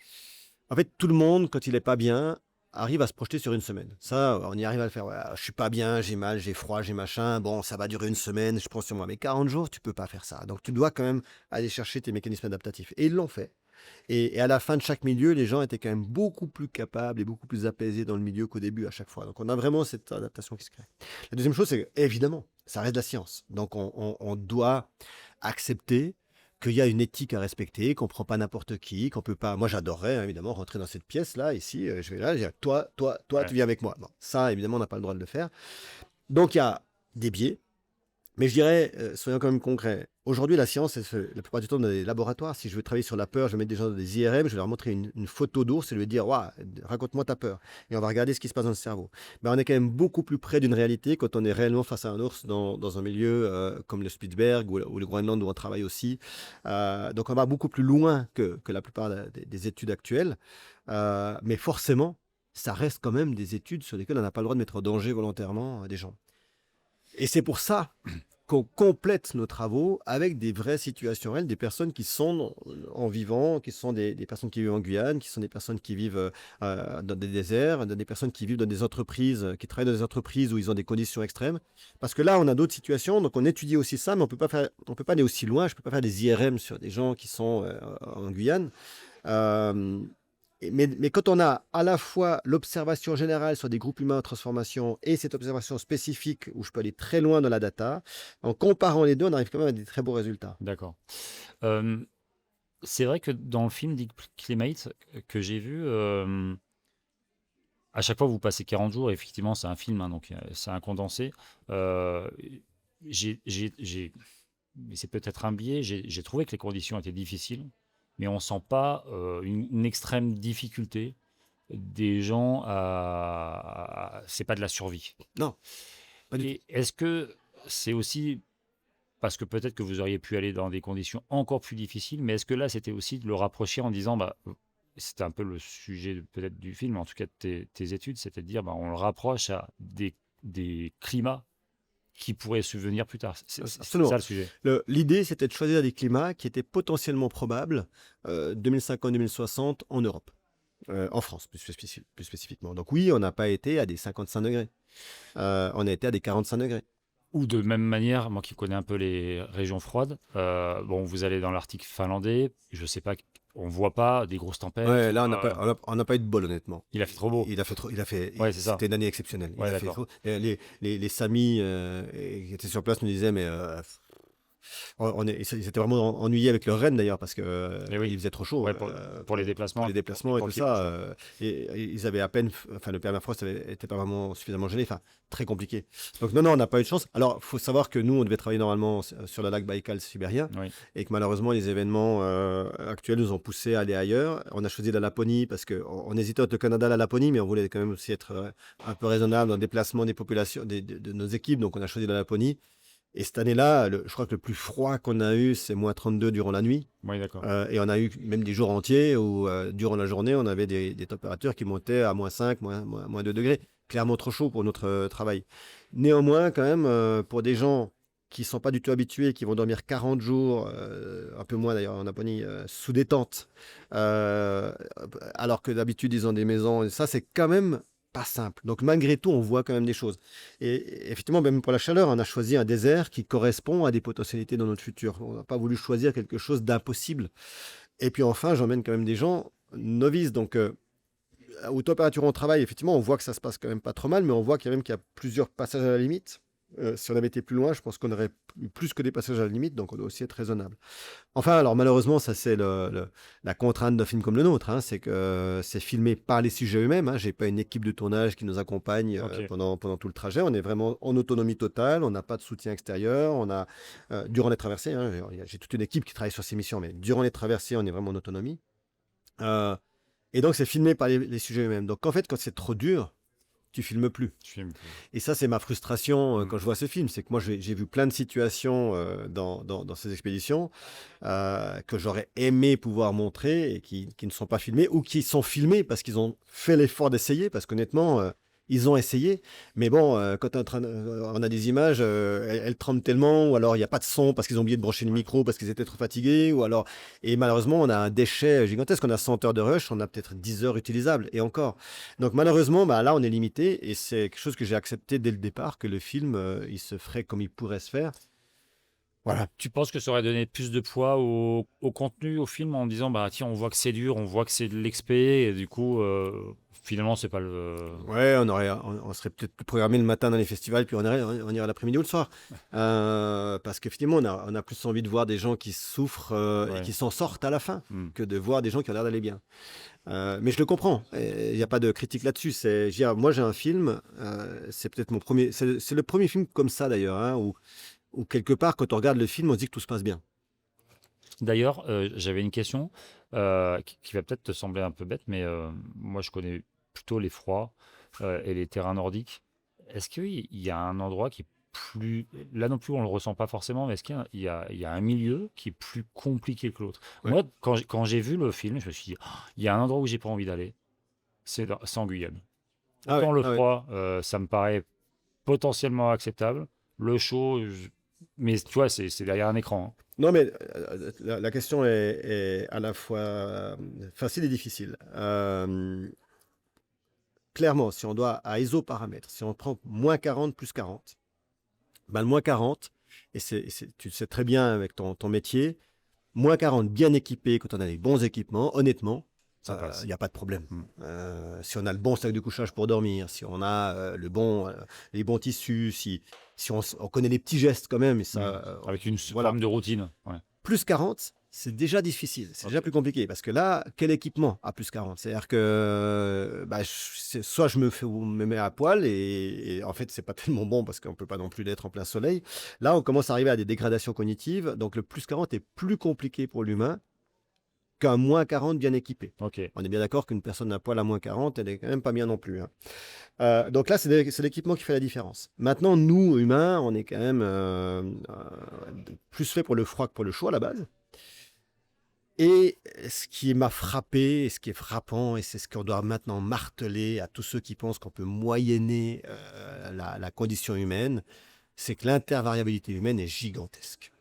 en fait, tout le monde, quand il est pas bien, arrive à se projeter sur une semaine. Ça, on y arrive à le faire. Ouais, je suis pas bien, j'ai mal, j'ai froid, j'ai machin. Bon, ça va durer une semaine, je prends sur moi. Mais 40 jours, tu peux pas faire ça. Donc, tu dois quand même aller chercher tes mécanismes adaptatifs. Et ils l'ont fait. Et à la fin de chaque milieu, les gens étaient quand même beaucoup plus capables et beaucoup plus apaisés dans le milieu qu'au début à chaque fois. Donc, on a vraiment cette adaptation qui se crée. La deuxième chose, c'est évidemment, ça reste de la science. Donc, on doit accepter qu'il y a une éthique à respecter, qu'on ne prend pas n'importe qui, qu'on peut pas. Moi, j'adorerais hein, évidemment rentrer dans cette pièce-là, ici. Je vais là, je dis, toi, Ouais. tu viens avec moi. Bon, ça, évidemment, on n'a pas le droit de le faire. Donc, il y a des biais. Mais je dirais, soyons quand même concrets. Aujourd'hui, la science, elle se fait la plupart du temps dans des laboratoires. Si je veux travailler sur la peur, je vais mettre des gens dans des IRM, je vais leur montrer une photo d'ours et je vais dire, Ouah, raconte-moi ta peur. Et on va regarder ce qui se passe dans le cerveau. Mais on est quand même beaucoup plus près d'une réalité quand on est réellement face à un ours dans un milieu comme le Spitzberg ou le Groenland où on travaille aussi. Donc on va beaucoup plus loin que la plupart des études actuelles. Mais forcément, ça reste quand même des études sur lesquelles on n'a pas le droit de mettre en danger volontairement des gens. Et c'est pour ça qu'on complète nos travaux avec des vraies situations réelles, des personnes qui sont en vivant, qui sont des personnes qui vivent en Guyane, qui sont des personnes qui vivent dans des déserts, des personnes qui vivent dans des entreprises, qui travaillent dans des entreprises où ils ont des conditions extrêmes. Parce que là, on a d'autres situations, donc on étudie aussi ça, mais on peut pas aller aussi loin. Je peux pas faire des IRM sur des gens qui sont en Guyane. Euh, mais quand on a à la fois l'observation générale sur des groupes humains en transformation et cette observation spécifique où je peux aller très loin dans la data, en comparant les deux, on arrive quand même à des très beaux résultats. D'accord. Euh, c'est vrai que dans le film Deep Climate que j'ai vu, à chaque fois vous passez 40 jours, effectivement c'est un film, hein, donc c'est un condensé. Euh, mais c'est peut-être un biais, j'ai trouvé que les conditions étaient difficiles, mais on sent pas une extrême difficulté des gens c'est pas de la survie. Non, pas du tout. Et est-ce que c'est aussi parce que peut-être que vous auriez pu aller dans des conditions encore plus difficiles, mais est-ce que là, c'était aussi de le rapprocher en disant, bah, c'était un peu le sujet peut-être du film, en tout cas de tes études, c'était de dire, bah, on le rapproche à des climats qui pourraient subvenir plus tard. C'est Absolument. ça le sujet. L'idée, c'était de choisir des climats qui étaient potentiellement probables 2050-2060 en Europe, en France plus spécifiquement. Donc oui, on n'a pas été à des 55 degrés. On a été à des 45 degrés. Ou de même manière, moi qui connais un peu les régions froides, bon, vous allez dans l'Arctique finlandais, je sais pas, on voit pas des grosses tempêtes. Ouais, là, on n'a pas eu de bol, honnêtement. Il a fait trop beau. Ouais, c'est ça. C'était une année exceptionnelle. Ouais, Il a fait d'accord. trop. Les Samis qui étaient sur place nous disaient, mais ils étaient vraiment ennuyés avec leur reine d'ailleurs parce que Eh oui. il faisait trop chaud Ouais, pour les déplacements. pour les déplacements et pour tout qu'il- ça. Et ils avaient à peine, enfin le permafrost était pas vraiment suffisamment gelé, enfin très compliqué. Donc non, on n'a pas eu de chance. Alors faut savoir que nous on devait travailler normalement sur le lac Baïkal sibérien Oui. et que malheureusement les événements actuels nous ont poussé à aller ailleurs. On a choisi la Laponie parce que on hésitait entre le Canada et la Laponie, mais on voulait quand même aussi être un peu raisonnable dans le déplacement des populations, de nos équipes. Donc on a choisi la Laponie. Et cette année-là, je crois que le plus froid qu'on a eu, c'est moins 32 durant la nuit. Oui, d'accord. Et on a eu même des jours entiers où, durant la journée, on avait des températures qui montaient à moins 5, moins 2 degrés. Clairement trop chaud pour notre travail. Néanmoins, quand même, pour des gens qui ne sont pas du tout habitués, qui vont dormir 40 jours, un peu moins d'ailleurs en Laponie, sous des tentes, alors que d'habitude, ils ont des maisons, et ça, c'est quand même pas simple. Donc malgré tout, on voit quand même des choses. Et effectivement, même pour la chaleur, on a choisi un désert qui correspond à des potentialités dans notre futur. On n'a pas voulu choisir quelque chose d'impossible. Et puis enfin, j'emmène quand même des gens novice. Donc, aux températures où on travaille, effectivement, on voit que ça se passe quand même pas trop mal, mais on voit qu'il y a plusieurs passages à la limite. Si on avait été plus loin, je pense qu'on aurait eu plus que des passages à la limite, donc on doit aussi être raisonnable. Enfin, alors malheureusement, ça c'est la contrainte d'un film comme le nôtre, hein, c'est que c'est filmé par les sujets eux-mêmes. Hein. J'ai pas une équipe de tournage qui nous accompagne Ok. pendant tout le trajet. On est vraiment en autonomie totale. On n'a pas de soutien extérieur. Durant les traversées, hein, j'ai toute une équipe qui travaille sur ces missions, mais durant les traversées, on est vraiment en autonomie. Euh, et donc c'est filmé par les sujets eux-mêmes. Donc en fait, quand c'est trop dur, tu filmes plus. Je filme. Et ça, c'est ma frustration Mm. quand je vois ce film. C'est que moi, j'ai vu plein de situations dans ces expéditions que j'aurais aimé pouvoir montrer et qui ne sont pas filmées ou qui sont filmées parce qu'ils ont fait l'effort d'essayer. Parce qu'honnêtement, ils ont essayé. Mais bon, quand on a des images, elles tremblent tellement, ou alors il n'y a pas de son parce qu'ils ont oublié de brancher le micro parce qu'ils étaient trop fatigués, ou alors... Et malheureusement, on a un déchet gigantesque. On a 100 heures de rush, on a peut-être 10 heures utilisables, et encore. Donc malheureusement, bah, là, on est limité, et c'est quelque chose que j'ai accepté dès le départ, que le film, il se ferait comme il pourrait se faire. Voilà. Tu penses que ça aurait donné plus de poids au contenu, au film, en disant, bah tiens, on voit que c'est dur, on voit que c'est de l'expé, et du coup, finalement, c'est pas le. Ouais, on serait peut-être plus programmé le matin dans les festivals, puis on irait l'après-midi ou le soir. Parce qu'effectivement, on a plus envie de voir des gens qui souffrent et Ouais. qui s'en sortent à la fin, Mm. que de voir des gens qui ont l'air d'aller bien. Mais je le comprends, il n'y a pas de critique là-dessus. Moi, j'ai un film, c'est peut-être mon premier, c'est le premier film comme ça d'ailleurs, hein, où quelque part, quand on regarde le film, on se dit que tout se passe bien. D'ailleurs, j'avais une question qui va peut-être te sembler un peu bête, mais moi, je connais plutôt les froids et les terrains nordiques. Est-ce qu'il y a un endroit qui est plus... Là non plus, on le ressent pas forcément, mais est-ce qu'il y a un milieu qui est plus compliqué que l'autre? Ouais. Moi, quand j'ai vu le film, je me suis dit, oh, il y a un endroit où j'ai pas envie d'aller, c'est en Guyane. Ah ouais, Autant le ah ouais. froid, ça me paraît potentiellement acceptable. Le chaud, mais tu vois, c'est derrière un écran, hein. Non, mais la question est à la fois facile et difficile. Clairement, si on doit à isoparamètres, si on prend moins 40 plus 40, ben le moins 40, tu le sais très bien avec ton métier, moins 40 bien équipé, quand on a les bons équipements, honnêtement, Ça il passe. n'y a pas de problème. Mm. Si on a le bon sac de couchage pour dormir, si on a les bons tissus, si on connaît les petits gestes quand même, et ça, Avec une voilà. forme de routine. Ouais. Plus 40, c'est déjà difficile, c'est déjà Ok. plus compliqué parce que là, quel équipement à plus 40? C'est-à-dire que bah, soit je me mets à poil et en fait, c'est pas tellement bon parce qu'on peut pas non plus l'être en plein soleil. Là, on commence à arriver à des dégradations cognitives, donc le plus 40 est plus compliqué pour l'humain qu'un moins 40 bien équipé. Ok. On est bien d'accord qu'une personne à poil à moins 40, elle est quand même pas bien non plus, hein. Donc là, c'est l'équipement qui fait la différence. Maintenant, nous, humains, on est quand même plus fait pour le froid que pour le chaud à la base. Et ce qui m'a frappé, et ce qui est frappant, et c'est ce qu'on doit maintenant marteler à tous ceux qui pensent qu'on peut moyenner la condition humaine, c'est que l'intervariabilité humaine est gigantesque.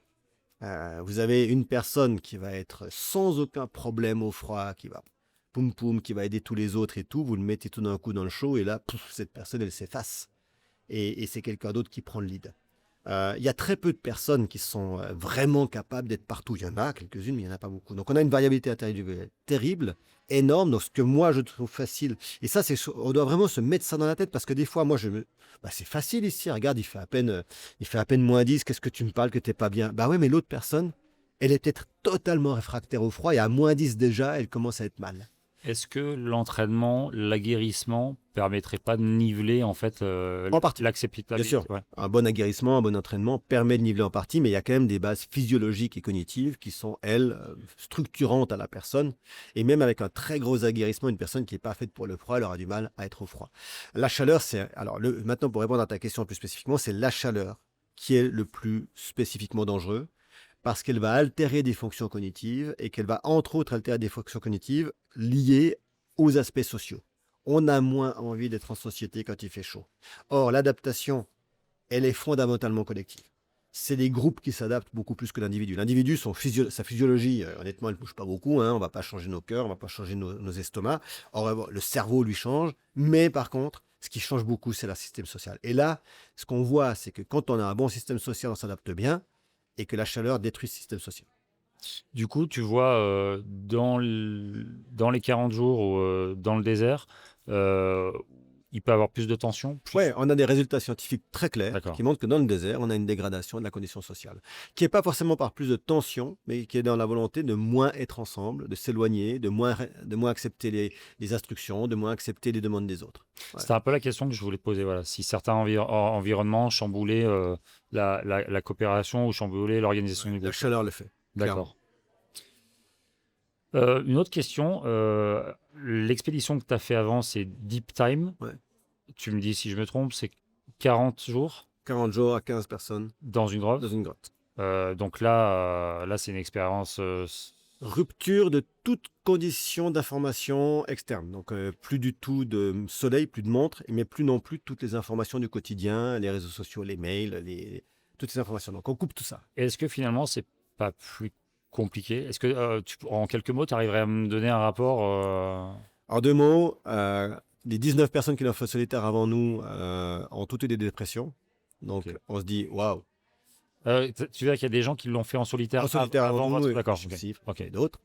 Vous avez une personne qui va être sans aucun problème au froid, qui va poum poum, qui va aider tous les autres et tout, vous le mettez tout d'un coup dans le chaud, et là, pouf, cette personne, elle s'efface. Et c'est quelqu'un d'autre qui prend le lead. Il y a très peu de personnes qui sont vraiment capables d'être partout. Il y en a quelques-unes, mais il n'y en a pas beaucoup. Donc on a une variabilité individuelle terrible, énorme. Donc ce que moi je trouve facile, et ça, on doit vraiment se mettre ça dans la tête parce que des fois, bah, c'est facile ici. Regarde, il fait à peine moins 10. Qu'est-ce que tu me parles que t'es pas bien? Bah ouais, mais l'autre personne, elle est peut-être totalement réfractaire au froid et à moins 10 déjà, elle commence à être mal. Est-ce que l'entraînement, l'aguerrissement permettrait pas de niveler en fait En partie. Bien l'acceptabilité? sûr, Ouais. un bon aguerrissement, un bon entraînement permet de niveler en partie, mais il y a quand même des bases physiologiques et cognitives qui sont, elles, structurantes à la personne. Et même avec un très gros aguerrissement, une personne qui n'est pas faite pour le froid, elle aura du mal à être au froid. La chaleur, c'est... Alors, maintenant, pour répondre à ta question plus spécifiquement, c'est la chaleur qui est le plus spécifiquement dangereux parce qu'elle va altérer des fonctions cognitives et qu'elle va, entre autres, altérer des fonctions cognitives liées aux aspects sociaux. On a moins envie d'être en société quand il fait chaud. Or, l'adaptation, elle est fondamentalement collective. C'est les groupes qui s'adaptent beaucoup plus que l'individu. L'individu, sa physiologie, honnêtement, elle ne bouge pas beaucoup, hein. On ne va pas changer nos cœurs, on ne va pas changer nos estomacs. Or, le cerveau, lui, change. Mais par contre, ce qui change beaucoup, c'est le système social. Et là, ce qu'on voit, c'est que quand on a un bon système social, on s'adapte bien et que la chaleur détruit ce système social. Du coup, tu vois, dans les 40 jours ou dans le désert, euh, il peut y avoir plus de tension, Ouais, plus. on a des résultats scientifiques très clairs qui D'accord. montrent que dans le désert, on a une dégradation de la condition sociale, qui n'est pas forcément par plus de tension, mais qui est dans la volonté de moins être ensemble, de s'éloigner, de moins accepter les instructions, de moins accepter les demandes des autres. Ouais. C'était un peu la question que je voulais te poser. Voilà. Si certains environnements chamboulaient la coopération ou chamboulaient l'organisation du La groupe. chaleur le fait, clairement. D'accord. Une autre question. L'expédition que tu as fait avant, c'est Deep Time. Ouais. Tu me dis si je me trompe, c'est 40 jours 40 jours à 15 personnes dans une grotte. dans une grotte. Donc là, c'est une expérience. Rupture de toute condition d'information externe. Donc, plus du tout de soleil, plus de montre, mais plus non plus toutes les informations du quotidien, les réseaux sociaux, les mails, toutes ces informations. Donc, on coupe tout ça. Est-ce que finalement, c'est pas plus compliqué? Est-ce que, en quelques mots, tu arriverais à me donner un rapport En 2 mots, les 19 personnes qui l'ont fait solitaire avant nous ont toutes eu des dépressions. Donc, Ok. on se dit, waouh, tu veux dire qu'il y a des gens qui l'ont fait en solitaire, en solitaire avant nous, votre. et D'accord. j'en Ok. suis, Ok. et d'autres.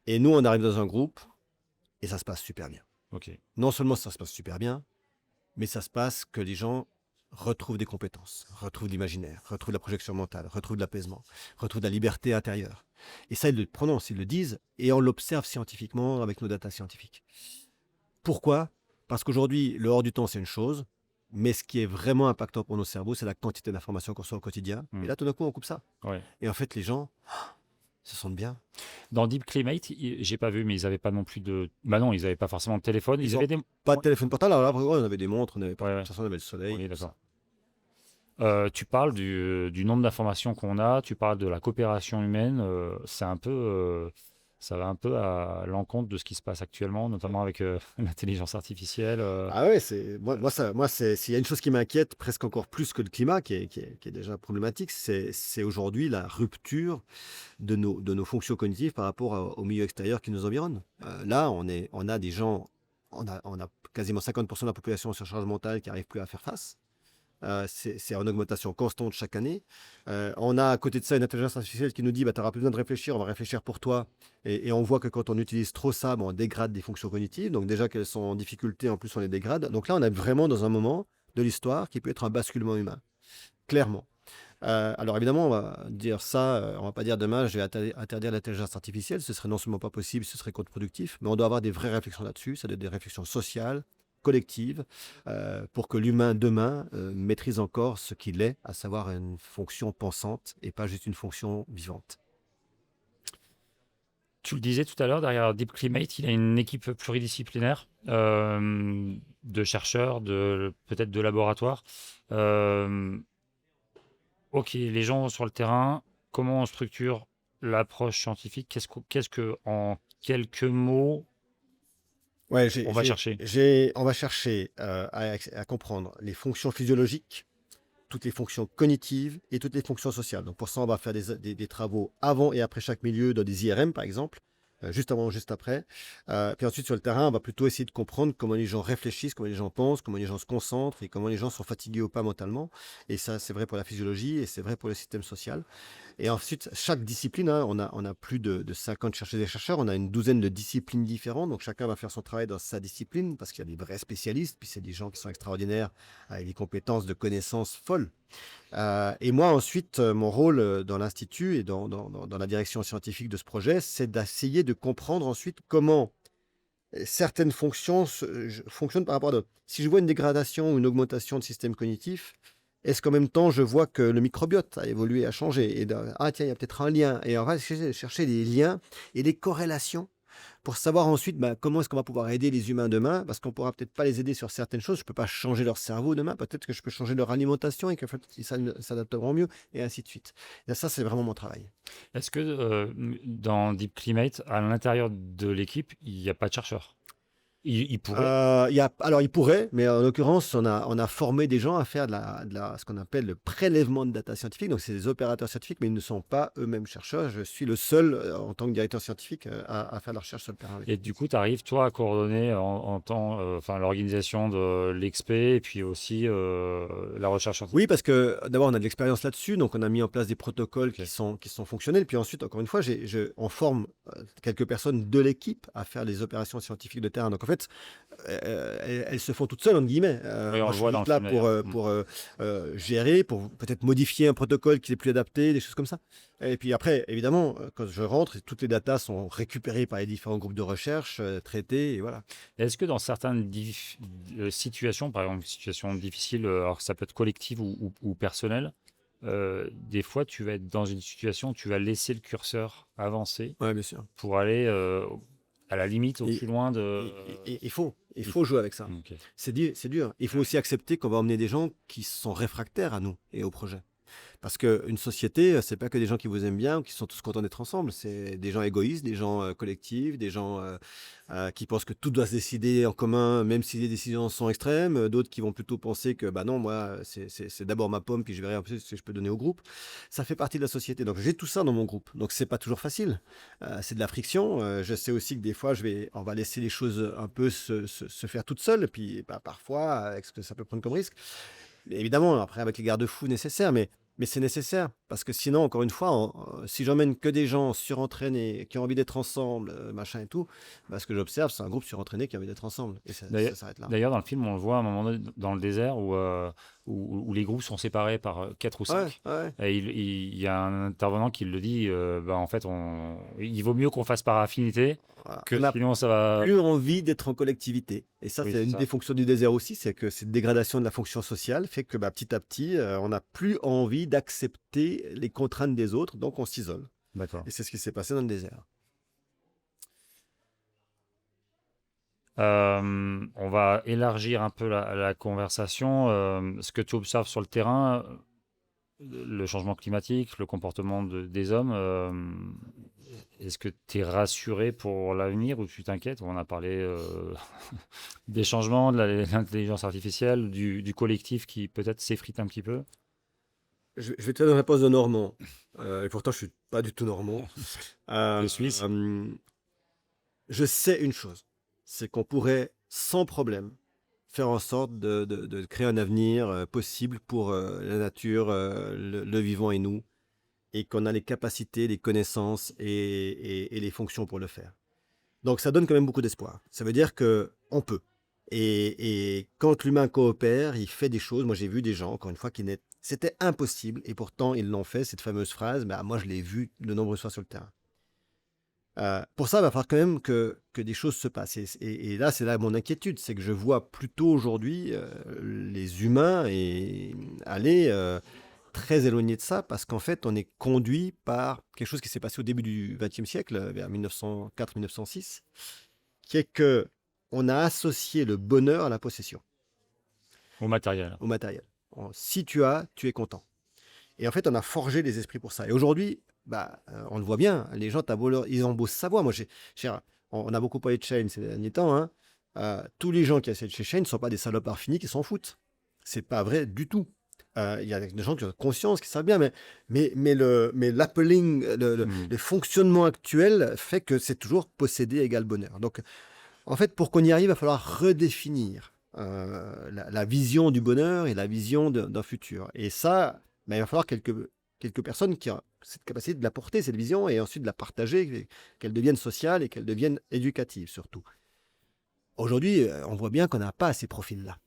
Et nous, on arrive dans un groupe et ça se passe super bien. Ok. Non seulement ça se passe super bien, mais ça se passe que les gens retrouvent des compétences, retrouvent de l'imaginaire, retrouvent de la projection mentale, retrouvent de l'apaisement, retrouvent de la liberté intérieure. Et ça, ils le prononcent, ils le disent, et on l'observe scientifiquement avec nos datas scientifiques. Pourquoi? Parce qu'aujourd'hui, le hors du temps, c'est une chose, mais ce qui est vraiment impactant pour nos cerveaux, c'est la quantité d'informations qu'on reçoit au quotidien. Hmm. Et là, tout d'un coup, on coupe ça. Ouais. Et en fait, les gens se sentent bien. Dans Deep Climate, j'ai pas vu, mais ils n'avaient pas non plus de. Bah non, ils n'avaient pas forcément de téléphone. Ils Ils ont avaient des. Pas de téléphone portable, alors là, ouais, on avait des montres, on avait pas, Ouais, de ouais. toute façon, on avait le soleil. Oui, tout d'accord. ça. Tu parles du nombre d'informations qu'on a, tu parles de la coopération humaine. Ça va un peu à l'encontre de ce qui se passe actuellement, notamment avec l'intelligence artificielle. Ah ouais, s'il y a une chose qui m'inquiète presque encore plus que le climat, qui est déjà problématique, c'est aujourd'hui la rupture de nos fonctions cognitives par rapport au milieu extérieur qui nous environne. Là, on a des gens, on a quasiment 50% de la population en surcharge mentale qui n'arrive plus à faire face. C'est en augmentation constante chaque année. On a à côté de ça une intelligence artificielle qui nous dit bah, tu n'auras plus besoin de réfléchir, on va réfléchir pour toi. Et on voit que quand on utilise trop ça, on dégrade des fonctions cognitives. Donc déjà qu'elles sont en difficulté, en plus on les dégrade. Donc là, on est vraiment dans un moment de l'histoire qui peut être un basculement humain, clairement. Alors évidemment, on va dire ça, on va pas dire demain je vais interdire l'intelligence artificielle, ce serait non seulement pas possible, ce serait contre-productif, mais on doit avoir des vraies réflexions là-dessus, ça doit être des réflexions sociales, collectives, pour que l'humain demain maîtrise encore ce qu'il est, à savoir une fonction pensante et pas juste une fonction vivante. Tu le disais tout à l'heure, derrière Deep Climate, il y a une équipe pluridisciplinaire de chercheurs, peut-être de laboratoires. Ok, les gens sur le terrain, comment on structure l'approche scientifique? Qu'est-ce que, en quelques mots, Ouais, on va chercher? on va chercher à comprendre les fonctions physiologiques, toutes les fonctions cognitives et toutes les fonctions sociales. Donc pour ça, on va faire des travaux avant et après chaque milieu dans des IRM, par exemple, juste avant, juste après. Puis ensuite, sur le terrain, on va plutôt essayer de comprendre comment les gens réfléchissent, comment les gens pensent, comment les gens se concentrent et comment les gens sont fatigués ou pas mentalement. Et ça, c'est vrai pour la physiologie et c'est vrai pour le système social. Et ensuite, chaque discipline, hein, on a plus de 50 chercheurs et chercheurs, on a une douzaine de disciplines différentes, donc chacun va faire son travail dans sa discipline, parce qu'il y a des vrais spécialistes, puis c'est des gens qui sont extraordinaires, avec des compétences de connaissances folles. Et moi, ensuite, mon rôle dans l'Institut et dans la direction scientifique de ce projet, c'est d'essayer de comprendre ensuite comment certaines fonctions fonctionnent par rapport à d'autres. Si je vois une dégradation ou une augmentation de système cognitif, est-ce qu'en même temps je vois que le microbiote a évolué, a changé ah tiens, il y a peut-être un lien. Et on va chercher des liens et des corrélations pour savoir ensuite comment est-ce qu'on va pouvoir aider les humains demain, parce qu'on ne pourra peut-être pas les aider sur certaines choses. Je ne peux pas changer leur cerveau demain, peut-être que je peux changer leur alimentation et qu'en fait, ils s'adapteront mieux, et ainsi de suite. Et ça, c'est vraiment mon travail. Est-ce que dans Deep Climate, à l'intérieur de l'équipe, il n'y a pas de chercheurs? Il pourrait. Alors, il pourrait, mais en l'occurrence, on a formé des gens à faire ce qu'on appelle le prélèvement de data scientifique. Donc, c'est des opérateurs scientifiques, mais ils ne sont pas eux-mêmes chercheurs. Je suis le seul, en tant que directeur scientifique, à faire la recherche sur le terrain. Et du coup, tu arrives, toi, à coordonner en temps, enfin, l'organisation de l'expé et puis aussi la recherche scientifique. Oui, parce que d'abord, on a de l'expérience là-dessus, donc on a mis en place des protocoles Ok. qui sont fonctionnels. Puis ensuite, encore une fois, on forme quelques personnes de l'équipe à faire les opérations scientifiques de terrain. Donc en fait, elles se font toutes seules, entre guillemets. Oui, on Moi, le je suis voit dans juste le là film d'ailleurs. pour gérer, pour peut-être modifier un protocole qui est plus adapté, des choses comme ça. Et puis après, évidemment, quand je rentre, toutes les datas sont récupérées par les différents groupes de recherche, traitées, et voilà. Est-ce que dans certaines situations, par exemple, une situation difficile, alors que ça peut être collective ou personnelle, des fois, tu vas être dans une situation où tu vas laisser le curseur avancer Ouais, bien sûr. pour aller à la limite au Et, plus loin de. il faut jouer avec ça. Ok. C'est dur. Il faut aussi accepter qu'on va emmener des gens qui sont réfractaires à nous et au projet. Parce qu'une société, c'est pas que des gens qui vous aiment bien ou qui sont tous contents d'être ensemble. C'est des gens égoïstes, des gens collectifs, des gens qui pensent que tout doit se décider en commun, même si les décisions sont extrêmes. D'autres qui vont plutôt penser que, bah non, moi, c'est d'abord ma pomme, puis je verrai un peu ce que je peux donner au groupe. Ça fait partie de la société. Donc j'ai tout ça dans mon groupe. Donc c'est pas toujours facile. C'est de la friction. Je sais aussi que des fois, on va laisser les choses un peu se faire toutes seules. Puis bah, parfois, avec ce que ça peut prendre comme risque. Évidemment, après, avec les garde-fous nécessaires, mais c'est nécessaire. Parce que sinon, encore une fois, si j'emmène que des gens surentraînés, qui ont envie d'être ensemble, machin et tout, bah, ce que j'observe, c'est un groupe surentraîné qui a envie d'être ensemble. Et ça D'ailleurs, s'arrête là. d'ailleurs, dans le film, on le voit à un moment donné dans le désert où les groupes sont séparés par 4 ou Ouais, 5. ouais. Et il y a un intervenant qui le dit, bah, en fait, il vaut mieux qu'on fasse par affinité, Voilà. que On n'a sinon ça va. plus envie d'être en collectivité. Et ça, Oui, c'est c'est une ça. des fonctions du désert aussi, c'est que cette dégradation de la fonction sociale fait que bah, petit à petit, on n'a plus envie d'accepter les contraintes des autres, donc on s'isole. D'accord. Et c'est ce qui s'est passé dans le désert. On va élargir un peu la conversation. Ce que tu observes sur le terrain, le changement climatique, le comportement des hommes, est-ce que tu es rassuré pour l'avenir ou tu t'inquiètes? On a parlé des changements, de l'intelligence artificielle, du collectif qui peut-être s'effrite un petit peu. Je vais te faire une réponse de Normand. Et pourtant, je suis pas du tout Normand. Le Suisse. Je sais une chose, c'est qu'on pourrait sans problème faire en sorte de créer un avenir possible pour la nature, le vivant et nous, et qu'on a les capacités, les connaissances et les fonctions pour le faire. Donc ça donne quand même beaucoup d'espoir. Ça veut dire que on peut. Et quand l'humain coopère, il fait des choses. Moi, j'ai vu des gens, encore une fois, c'était impossible, et pourtant ils l'ont fait, cette fameuse phrase. Mais moi, je l'ai vu de nombreuses fois sur le terrain. Pour ça, il va falloir quand même que des choses se passent. Et là, c'est là mon inquiétude, c'est que je vois plutôt aujourd'hui les humains aller très éloignés de ça, parce qu'en fait, on est conduit par quelque chose qui s'est passé au début du XXe siècle, vers 1904-1906, qui est que on a associé le bonheur à la possession, Au matériel. au matériel. Si tu as, tu es content. Et en fait, on a forgé les esprits pour ça. Et aujourd'hui, bah, on le voit bien, les gens, ils ont beau savoir. Moi, on a beaucoup parlé de Shane ces derniers temps. Hein. Tous les gens qui essaient de chez Shane ne sont pas des salopards finis qui s'en foutent. C'est pas vrai du tout. Il y a des gens qui ont conscience, qui savent bien, mais l'appelling, le fonctionnement actuel fait que c'est toujours posséder égale bonheur. Donc, en fait, pour qu'on y arrive, il va falloir redéfinir la vision du bonheur et la vision d'un futur. Et ça, il va falloir quelques personnes qui ont cette capacité de la porter, cette vision, et ensuite de la partager, qu'elle devienne sociale et qu'elle devienne éducative surtout. Aujourd'hui, on voit bien qu'on n'a pas ces profils-là.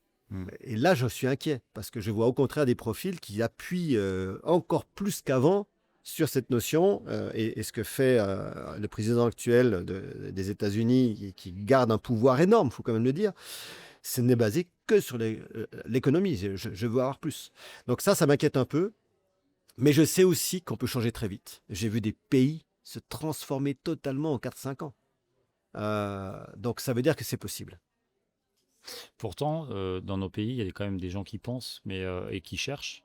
Et là, je suis inquiet, parce que je vois au contraire des profils qui appuient encore plus qu'avant sur cette notion, et ce que fait le président actuel des États-Unis, qui garde un pouvoir énorme, il faut quand même le dire, ce n'est basé que sur l'économie. Je veux avoir plus. Donc ça m'inquiète un peu. Mais je sais aussi qu'on peut changer très vite. J'ai vu des pays se transformer totalement en 4-5 ans. Donc ça veut dire que c'est possible. Pourtant, dans nos pays, il y a quand même des gens qui pensent et qui cherchent.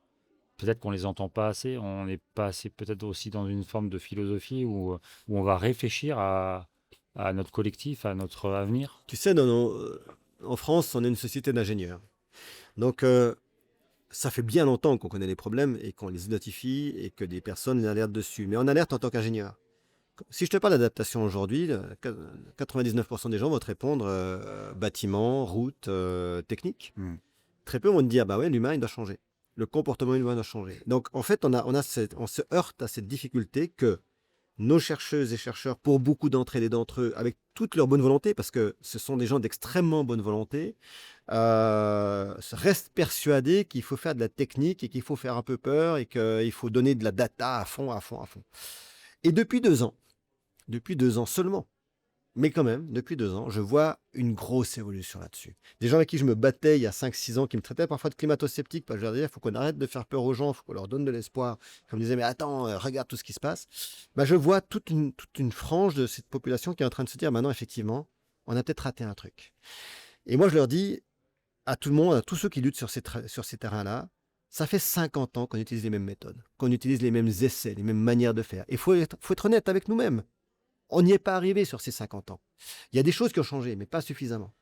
Peut-être qu'on les entend pas assez. On n'est pas assez peut-être aussi dans une forme de philosophie où on va réfléchir à à notre collectif, à notre avenir? Tu sais, en France, on est une société d'ingénieurs. Donc, ça fait bien longtemps qu'on connaît les problèmes et qu'on les identifie et que des personnes les alertent dessus. Mais on alerte en tant qu'ingénieur. Si je te parle d'adaptation aujourd'hui, 99% des gens vont te répondre bâtiment, route, technique. Très peu vont te dire, bah ouais, l'humain, il doit changer. Le comportement humain doit changer. Donc, en fait, on se heurte à cette difficulté que nos chercheuses et chercheurs, pour beaucoup d'entre elles et d'entre eux, avec toute leur bonne volonté, parce que ce sont des gens d'extrêmement bonne volonté, restent persuadés qu'il faut faire de la technique et qu'il faut faire un peu peur et qu'il faut donner de la data à fond, à fond, à fond. Et depuis 2 ans seulement, mais quand même, depuis 2 ans, je vois une grosse évolution là-dessus. Des gens avec qui je me battais il y a 5-6 ans, qui me traitaient parfois de climato-sceptique, parce que je leur disais, il faut qu'on arrête de faire peur aux gens, il faut qu'on leur donne de l'espoir. Comme me disaient, mais attends, regarde tout ce qui se passe. Bah, je vois toute une frange de cette population qui est en train de se dire, maintenant, effectivement, on a peut-être raté un truc. Et moi, je leur dis à tout le monde, à tous ceux qui luttent sur ces terrains-là, ça fait 50 ans qu'on utilise les mêmes méthodes, qu'on utilise les mêmes essais, les mêmes manières de faire. Il faut être honnête avec nous-mêmes. On n'y est pas arrivé sur ces 50 ans. Il y a des choses qui ont changé, mais pas suffisamment.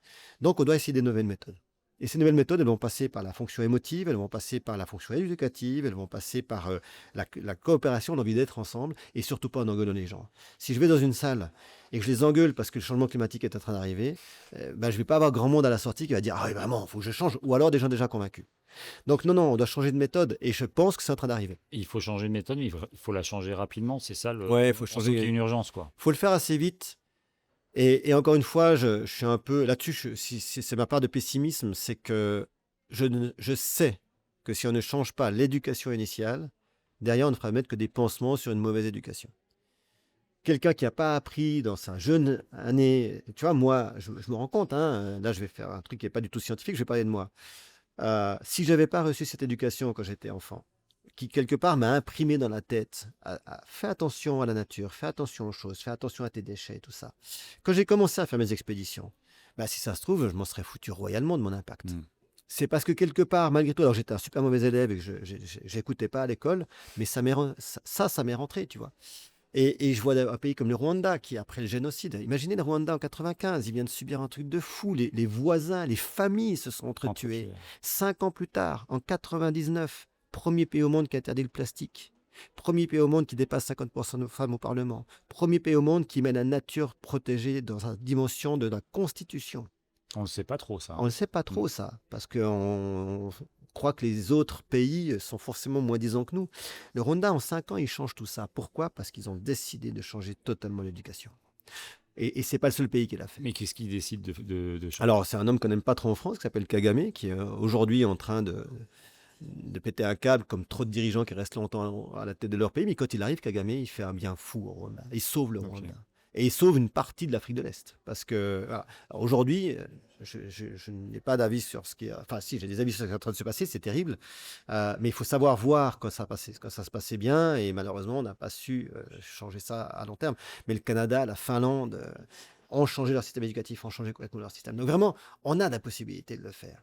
Donc, on doit essayer des nouvelles méthodes. Et ces nouvelles méthodes, elles vont passer par la fonction émotive, elles vont passer par la fonction éducative, elles vont passer par la coopération, l'envie d'être ensemble, et surtout pas en engueulant les gens. Si je vais dans une salle et que je les engueule parce que le changement climatique est en train d'arriver, je ne vais pas avoir grand monde à la sortie qui va dire « Ah oui, vraiment, il faut que je change », ou alors des gens déjà convaincus. Donc non, on doit changer de méthode, et je pense que c'est en train d'arriver. Il faut changer de méthode, mais il faut la changer rapidement. C'est ça, Ouais, il faut on sent qu'il y a changer. une urgence, quoi. Il faut le faire assez vite. Et encore une fois, je suis un peu là-dessus, si c'est ma part de pessimisme, c'est que je sais que si on ne change pas l'éducation initiale, derrière, on ne fera mettre que des pansements sur une mauvaise éducation. Quelqu'un qui n'a pas appris dans sa jeune année, tu vois, moi, je me rends compte, hein, là, je vais faire un truc qui n'est pas du tout scientifique, je vais parler de moi. Si je n'avais pas reçu cette éducation quand j'étais enfant, qui quelque part m'a imprimé dans la tête, fais attention à la nature, fais attention aux choses, fais attention à tes déchets, tout ça. Quand j'ai commencé à faire mes expéditions, bah, si ça se trouve, je m'en serais foutu royalement de mon impact. C'est parce que quelque part, malgré tout, alors j'étais un super mauvais élève et que je n'écoutais pas à l'école, mais ça m'est rentré, tu vois. Et je vois un pays comme le Rwanda qui, après le génocide, imaginez le Rwanda en 95, il vient de subir un truc de fou. Les voisins, les familles se sont entretuées. 5 ans plus tard, en 99, premier pays au monde qui interdit le plastique. Premier pays au monde qui dépasse 50% de femmes au Parlement. Premier pays au monde qui met la nature protégée dans sa dimension de la Constitution. On ne sait pas trop, ça. On ne sait pas trop ça, parce qu'on croit que les autres pays sont forcément moins disants que nous. Le Rwanda, en 5 ans, ils changent tout ça. Pourquoi? Parce qu'ils ont décidé de changer totalement l'éducation. Et ce n'est pas le seul pays qui l'a fait. Mais qu'est-ce qui décide de changer? Alors, c'est un homme qu'on n'aime pas trop en France, qui s'appelle Kagame, qui est aujourd'hui en train de péter un câble, comme trop de dirigeants qui restent longtemps à la tête de leur pays. Mais quand il arrive, Kagame, il fait un bien fou au Rwanda. Il sauve le Rwanda. Et il sauve une partie de l'Afrique de l'Est. Parce que voilà. Aujourd'hui, je n'ai pas d'avis sur ce qui est... Enfin, si, j'ai des avis sur ce qui est en train de se passer, c'est terrible. Mais il faut savoir voir quand ça se passait bien. Et malheureusement, on n'a pas su changer ça à long terme. Mais le Canada, la Finlande ont changé leur système éducatif, ont changé complètement leur système. Donc vraiment, on a la possibilité de le faire.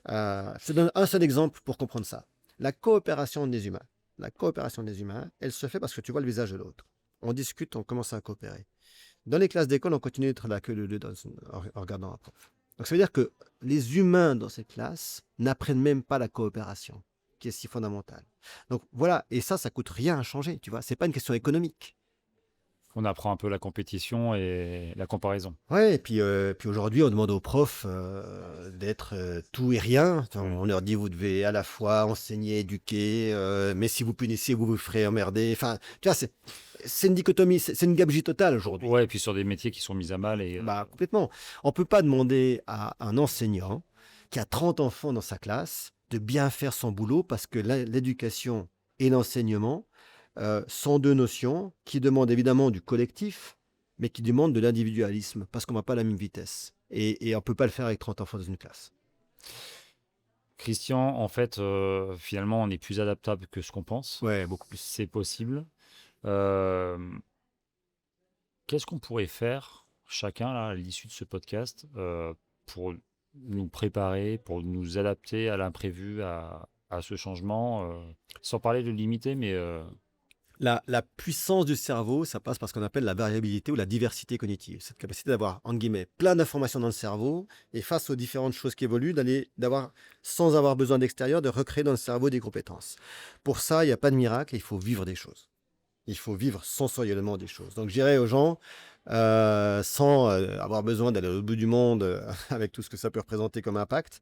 Je te donne un seul exemple pour comprendre ça. La coopération des humains. La coopération des humains, elle se fait parce que tu vois le visage de l'autre. On discute, on commence à coopérer. Dans les classes d'école, on continue d'être la queue leu leu en regardant un prof. Donc ça veut dire que les humains dans ces classes n'apprennent même pas la coopération, qui est si fondamentale. Donc voilà, et ça coûte rien à changer, tu vois. C'est pas une question économique. On apprend un peu la compétition et la comparaison. Ouais, et puis aujourd'hui, on demande aux profs d'être tout et rien. Enfin, on leur dit, vous devez à la fois enseigner, éduquer, mais si vous punissez, vous vous ferez emmerder. Enfin, tu vois, c'est une dichotomie, c'est une gabegie totale aujourd'hui. Ouais, et puis sur des métiers qui sont mis à mal. Bah, complètement. On ne peut pas demander à un enseignant qui a 30 enfants dans sa classe de bien faire son boulot parce que l'éducation et l'enseignement sont deux notions qui demandent évidemment du collectif, mais qui demandent de l'individualisme parce qu'on ne va pas à la même vitesse. Et on ne peut pas le faire avec 30 enfants dans une classe. Christian, en fait, finalement, on est plus adaptable que ce qu'on pense. Ouais, beaucoup plus. C'est possible. Qu'est-ce qu'on pourrait faire, chacun, là, à l'issue de ce podcast, pour nous préparer, pour nous adapter à l'imprévu, à ce changement, sans parler de limiter, mais La puissance du cerveau, ça passe par ce qu'on appelle la variabilité ou la diversité cognitive. Cette capacité d'avoir, entre guillemets, plein d'informations dans le cerveau et face aux différentes choses qui évoluent, sans avoir besoin d'extérieur, de recréer dans le cerveau des compétences. Pour ça, il n'y a pas de miracle, il faut vivre des choses. Il faut vivre sensoriellement des choses. Donc, je dirais aux gens, sans avoir besoin d'aller au bout du monde avec tout ce que ça peut représenter comme impact,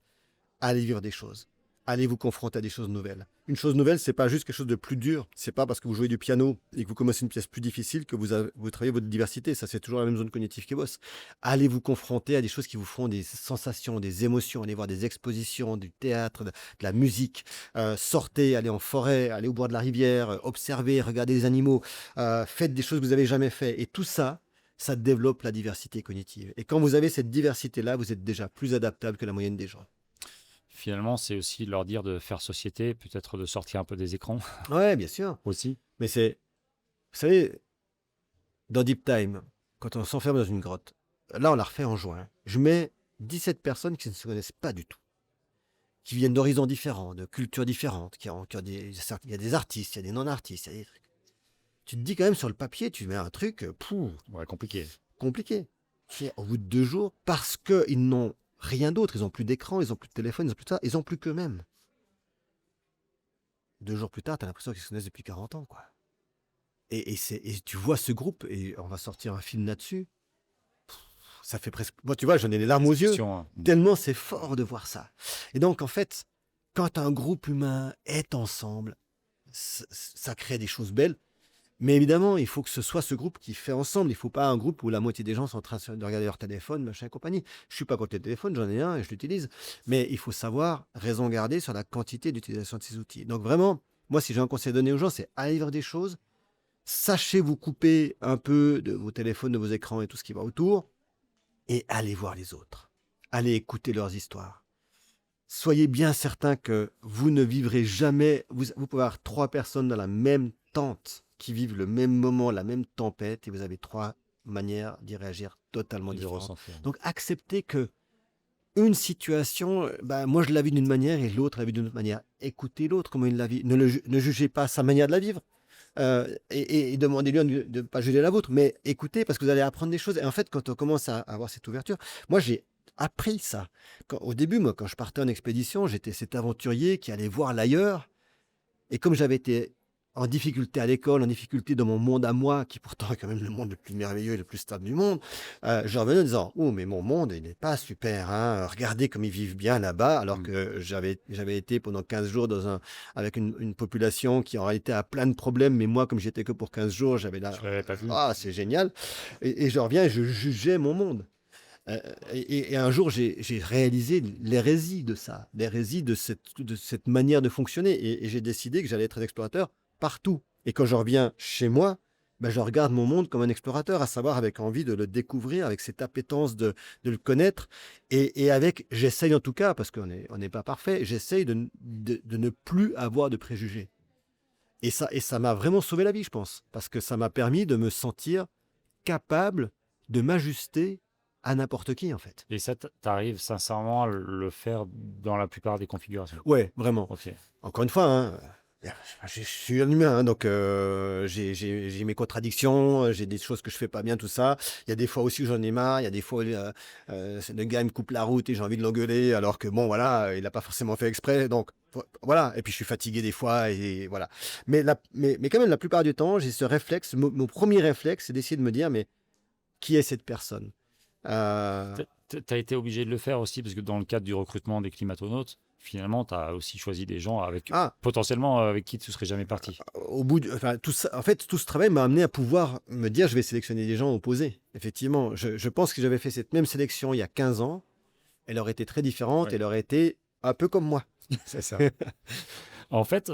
allez vivre des choses. Allez vous confronter à des choses nouvelles. Une chose nouvelle, c'est pas juste quelque chose de plus dur. C'est pas parce que vous jouez du piano et que vous commencez une pièce plus difficile que vous travaillez votre diversité. Ça, c'est toujours la même zone cognitive qui bosse. Allez vous confronter à des choses qui vous font des sensations, des émotions. Allez voir des expositions, du théâtre, de la musique. Sortez, allez en forêt, allez au bord de la rivière, observez, regardez les animaux. Faites des choses que vous n'avez jamais fait. Et tout ça, ça développe la diversité cognitive. Et quand vous avez cette diversité-là, vous êtes déjà plus adaptable que la moyenne des gens. Finalement, c'est aussi leur dire de faire société, peut-être de sortir un peu des écrans Ouais, bien sûr. aussi. Mais vous savez, dans Deep Time, quand on s'enferme dans une grotte, là on l'a refait en juin, je mets 17 personnes qui ne se connaissent pas du tout, qui viennent d'horizons différents, de cultures différentes, il y a des artistes, il y a des non-artistes, il y a des trucs. Tu te dis quand même sur le papier, tu mets un truc Ouais, compliqué. compliqué. Et au bout de 2 jours, parce qu'ils n'ont rien d'autre, ils n'ont plus d'écran, ils n'ont plus de téléphone, ils n'ont plus de ça, ils n'ont plus qu'eux-mêmes. 2 jours plus tard, tu as l'impression qu'ils se connaissent depuis 40 ans, quoi. Et tu vois ce groupe, et on va sortir un film là-dessus, ça fait presque... Moi, tu vois, j'en ai les larmes aux yeux, Fiction, hein. tellement c'est fort de voir ça. Et donc, en fait, quand un groupe humain est ensemble, ça crée des choses belles. Mais évidemment, il faut que ce soit ce groupe qui fait ensemble. Il ne faut pas un groupe où la moitié des gens sont en train de regarder leur téléphone, machin et compagnie. Je ne suis pas contre le téléphone, j'en ai un et je l'utilise. Mais il faut savoir raison garder sur la quantité d'utilisation de ces outils. Donc vraiment, moi, si j'ai un conseil à donner aux gens, c'est aller voir des choses. Sachez vous couper un peu de vos téléphones, de vos écrans et tout ce qui va autour. Et allez voir les autres. Allez écouter leurs histoires. Soyez bien certain que vous ne vivrez jamais... Vous pouvez avoir 3 personnes dans la même tente qui vivent le même moment, la même tempête, et vous avez 3 manières d'y réagir totalement De différentes. ressentir. Donc acceptez que une situation, moi je la vis d'une manière et l'autre la vit d'une autre manière. Écoutez l'autre, comment il la vit. Ne jugez pas sa manière de la vivre. Et demandez-lui de ne pas juger la vôtre, mais écoutez parce que vous allez apprendre des choses. Et en fait, quand on commence à avoir cette ouverture, moi j'ai appris ça. Au début, moi, quand je partais en expédition, j'étais cet aventurier qui allait voir l'ailleurs. Et comme j'avais été en difficulté à l'école, en difficulté dans mon monde à moi, qui pourtant est quand même le monde le plus merveilleux et le plus stable du monde, je revenais en disant « Oh, mais mon monde, il n'est pas super, hein. Regardez comme ils vivent bien là-bas. » Alors que j'avais été pendant 15 jours avec une population qui en réalité a plein de problèmes, mais moi, comme j'étais que pour 15 jours, j'avais là... Je l'avais pas vu. Ah, c'est génial. Et je reviens et je jugeais mon monde. Et un jour, j'ai réalisé l'hérésie de ça, l'hérésie de cette manière de fonctionner. Et j'ai décidé que j'allais être un explorateur partout. Et quand je reviens chez moi, je regarde mon monde comme un explorateur, à savoir avec envie de le découvrir, avec cette appétence de le connaître. Et j'essaye en tout cas, parce qu'on n'est pas parfait, j'essaye de ne plus avoir de préjugés. Et ça m'a vraiment sauvé la vie, je pense, parce que ça m'a permis de me sentir capable de m'ajuster à n'importe qui, en fait. Et ça, t'arrives sincèrement à le faire dans la plupart des configurations. Ouais, vraiment. Ok. Encore une fois, hein, je suis un humain, hein, donc j'ai mes contradictions, j'ai des choses que je fais pas bien, tout ça. Il y a des fois aussi où j'en ai marre, il y a des fois où le gars il me coupe la route et j'ai envie de l'engueuler, alors que bon, voilà, il n'a pas forcément fait exprès, donc voilà. Et puis je suis fatigué des fois, et voilà. Mais quand même, la plupart du temps, j'ai ce réflexe, mon premier réflexe, c'est d'essayer de me dire, mais qui est cette personne? T'as été obligé de le faire aussi, parce que dans le cadre du recrutement des climatonautes, finalement, tu as aussi choisi des gens potentiellement avec qui tu ne serais jamais parti. Tout ça, en fait, tout ce travail m'a amené à pouvoir me dire je vais sélectionner des gens opposés. Effectivement, je pense que j'avais fait cette même sélection il y a 15 ans. Elle aurait été très différente, elle aurait été un peu comme moi. C'est ça. En fait,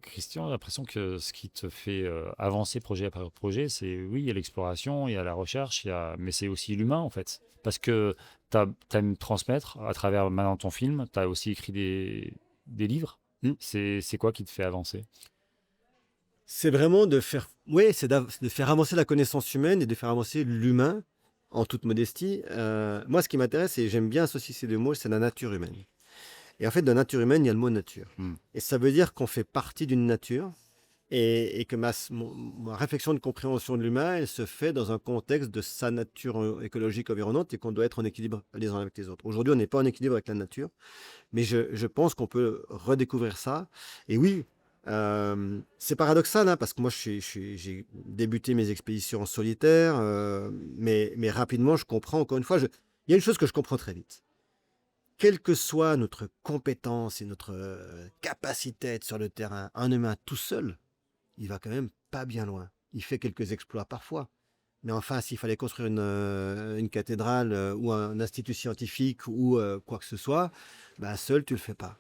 Christian, j'ai l'impression que ce qui te fait avancer projet après projet, c'est oui, il y a l'exploration, il y a la recherche, mais c'est aussi l'humain en fait. Parce que tu aimes transmettre à travers maintenant ton film, tu as aussi écrit des livres. C'est quoi qui te fait avancer? C'est vraiment de faire avancer la connaissance humaine et de faire avancer l'humain en toute modestie. Moi, ce qui m'intéresse, et j'aime bien associer ces 2 mots, c'est la nature humaine. Et en fait, dans la nature humaine, il y a le mot nature. Et ça veut dire qu'on fait partie d'une nature et que ma réflexion de compréhension de l'humain, elle se fait dans un contexte de sa nature écologique environnante et qu'on doit être en équilibre les uns avec les autres. Aujourd'hui, on n'est pas en équilibre avec la nature, mais je pense qu'on peut redécouvrir ça. Et oui, c'est paradoxal, hein, parce que moi, j'ai débuté mes expéditions en solitaire, mais rapidement, je comprends, encore une fois, il y a une chose que je comprends très vite. Quelle que soit notre compétence et notre capacité à être sur le terrain, un humain tout seul, il va quand même pas bien loin. Il fait quelques exploits parfois. Mais enfin, s'il fallait construire une cathédrale ou un institut scientifique ou quoi que ce soit, bah, seul, tu le fais pas.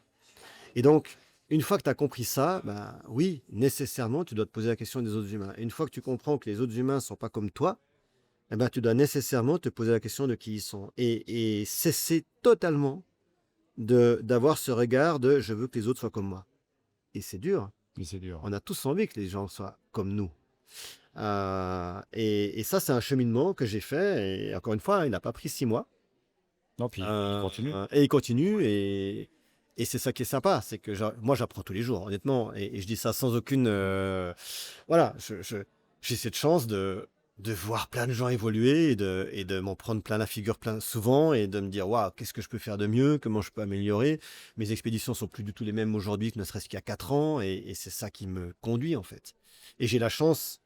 Et donc, une fois que tu as compris ça, bah, oui, nécessairement, tu dois te poser la question des autres humains. Et une fois que tu comprends que les autres humains ne sont pas comme toi, eh ben, tu dois nécessairement te poser la question de qui ils sont. Et cesser totalement d'avoir ce regard de je veux que les autres soient comme moi. Et c'est dur. Mais c'est dur. On a tous envie que les gens soient comme nous. Et ça, c'est un cheminement que j'ai fait. Et encore une fois, il n'a pas pris 6 mois. Non, puis il continue. Et il continue. Et c'est ça qui est sympa. C'est que moi, j'apprends tous les jours, honnêtement. Et je dis ça sans aucune. Voilà. J'ai cette chance de voir plein de gens évoluer et de m'en prendre plein la figure souvent et de me dire waouh, qu'est-ce que je peux faire de mieux, comment je peux améliorer. Mes expéditions sont plus du tout les mêmes aujourd'hui que ne serait-ce qu'il y a 4 ans et c'est ça qui me conduit en fait. Et j'ai la chance,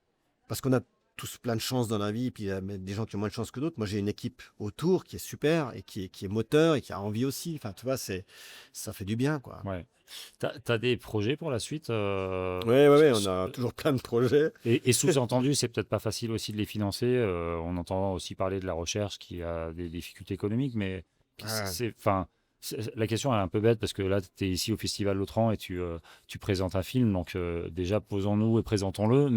parce qu'on a tous plein de chance dans la vie, et puis il y a des gens qui ont moins de chance que d'autres. Moi, j'ai une équipe autour qui est super et qui est moteur et qui a envie aussi. Enfin, tu vois, ça fait du bien, quoi. Ouais. T'as des projets pour la suite Ouais, on a toujours plein de projets. Et sous-entendu, c'est peut-être pas facile aussi de les financer. On entend aussi parler de la recherche qui a des difficultés économiques, mais enfin, la question est un peu bête parce que là, tu es ici au Festival Lautran et tu présentes un film. Donc déjà, posons-nous et présentons-le.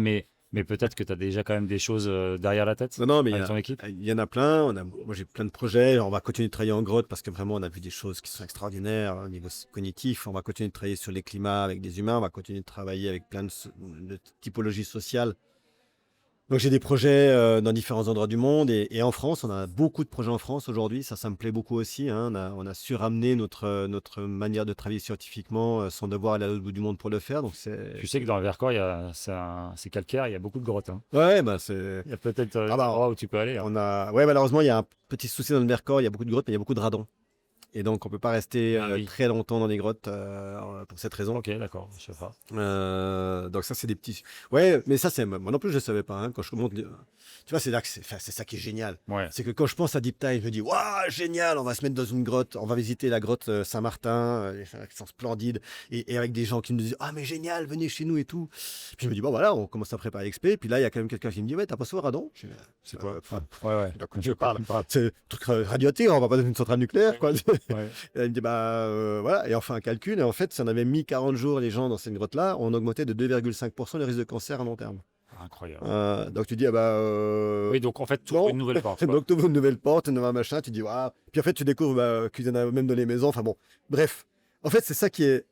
Mais peut-être que tu as déjà quand même des choses derrière la tête Non, mais avec ton équipe. il y en a plein. Moi, j'ai plein de projets. On va continuer de travailler en grotte parce que vraiment, on a vu des choses qui sont extraordinaires au niveau cognitif. On va continuer de travailler sur les climats avec des humains. On va continuer de travailler avec plein de typologies sociales. Donc, j'ai des projets dans différents endroits du monde. Et en France, on a beaucoup de projets en France aujourd'hui. Ça me plaît beaucoup aussi, hein. On a su ramener notre manière de travailler scientifiquement sans devoir aller à l'autre bout du monde pour le faire. Donc, Tu sais que dans le Vercors, c'est calcaire, il y a beaucoup de grottes. Hein. ouais, bah, c'est. Il y a peut-être un Ah bah, endroit où tu peux aller. Hein. Ouais, malheureusement, il y a un petit souci dans le Vercors. Il y a beaucoup de grottes, mais il y a beaucoup de radons. Et donc, on ne peut pas rester Ah oui. très longtemps dans les grottes pour cette raison. Ok, d'accord, je sais pas. Donc, ça, c'est des petits. Ouais, mais ça, moi non plus, je ne savais pas. Hein, quand je monte. Tu vois, c'est là que c'est ça qui est génial. Ouais. C'est que quand je pense à Deep Dive, je me dis, waouh, génial, on va se mettre dans une grotte, on va visiter la grotte Saint-Martin, qui sont splendides, et avec des gens qui nous disent, ah, mais génial, venez chez nous et tout. Puis je me dis, bon, voilà, on commence à préparer l'expé. Puis là, il y a quand même quelqu'un qui me dit, ouais, t'as pas sauvé radon? C'est quoi? Ouais. Donc, je parle. C'est un truc radioactif, on va pas dans une centrale nucléaire, quoi. Ouais. Et elle me dit, voilà, et on fait un calcul, et en fait, si on avait mis 40 jours les gens dans cette grotte-là, on augmentait de 2,5% le risque de cancer à long terme. Incroyable. Donc tu dis, oui, donc en fait, tu ouvres une nouvelle porte. Donc tu ouvres une nouvelle porte, un nouveau machin, tu dis, waouh. Puis en fait, tu découvres qu'il y en a même dans les maisons, enfin bon, bref. En fait, c'est ça qui est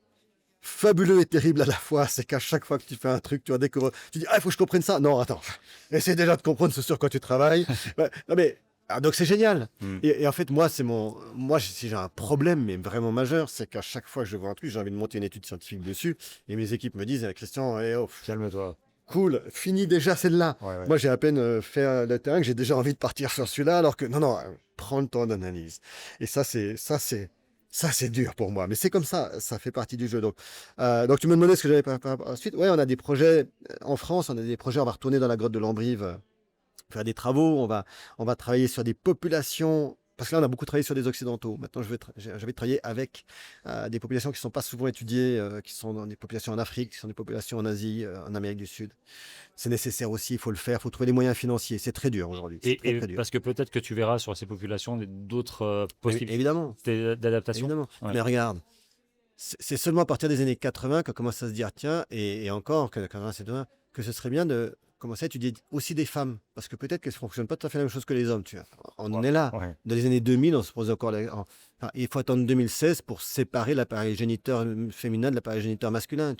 fabuleux et terrible à la fois, c'est qu'à chaque fois que tu fais un truc, tu vas découvrir, tu dis, ah, il faut que je comprenne ça. Non, attends, essaie déjà de comprendre ce sur quoi tu travailles. Ouais, non mais. Donc c'est génial. Et en fait, moi, si j'ai un problème, mais vraiment majeur, c'est qu'à chaque fois que je vois un truc, j'ai envie de monter une étude scientifique dessus. Et mes équipes me disent, Christian, calme-toi. Cool, finis déjà celle-là. Ouais. Moi, j'ai à peine fait le terrain que j'ai déjà envie de partir sur celui-là, alors que non, prends le temps d'analyse. Et ça, c'est dur pour moi. Mais c'est comme ça fait partie du jeu. Donc tu me demandais ce que j'avais pas par la suite. Ouais, on a des projets en France, on va retourner dans la grotte de Lambrive. Faire des travaux, on va travailler sur des populations, parce que là on a beaucoup travaillé sur des occidentaux. Maintenant je vais travailler avec des populations qui ne sont pas souvent étudiées, qui sont dans des populations en Afrique, qui sont des populations en Asie, en Amérique du Sud. C'est nécessaire aussi, il faut le faire, il faut trouver des moyens financiers. C'est très dur aujourd'hui. Et parce que peut-être que tu verras sur ces populations d'autres possibilités d'adaptation. Évidemment. Ouais. Mais regarde, c'est seulement à partir des années 80 qu'on commence à se dire, tiens, et encore, que ce serait bien de commencer à étudier aussi des femmes, parce que peut-être qu'elles ne fonctionnent pas tout à fait la même chose que les hommes. On en est là. Ouais. Dans les années 2000, on se posait encore Enfin, il faut attendre 2016 pour séparer l'appareil géniteur féminin de l'appareil géniteur masculin.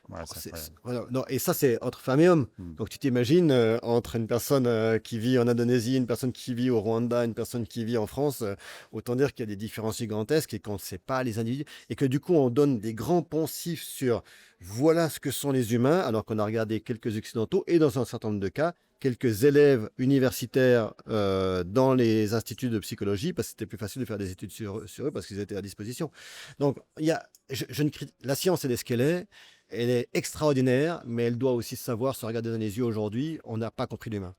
Ouais, c'est incroyable. Voilà. Non, et ça, c'est entre femmes et hommes. Mm. Donc tu t'imagines entre une personne qui vit en Indonésie, une personne qui vit au Rwanda, une personne qui vit en France, autant dire qu'il y a des différences gigantesques et qu'on ne sait pas les individus. Et que du coup, on donne des grands poncifs sur voilà ce que sont les humains, alors qu'on a regardé quelques occidentaux et dans un certain nombre de cas, quelques élèves universitaires dans les instituts de psychologie, parce que c'était plus facile de faire des études sur eux, parce qu'ils étaient à disposition. Donc, la science, elle est ce qu'elle est. Elle est extraordinaire, mais elle doit aussi savoir se regarder dans les yeux aujourd'hui. On n'a pas compris l'humain.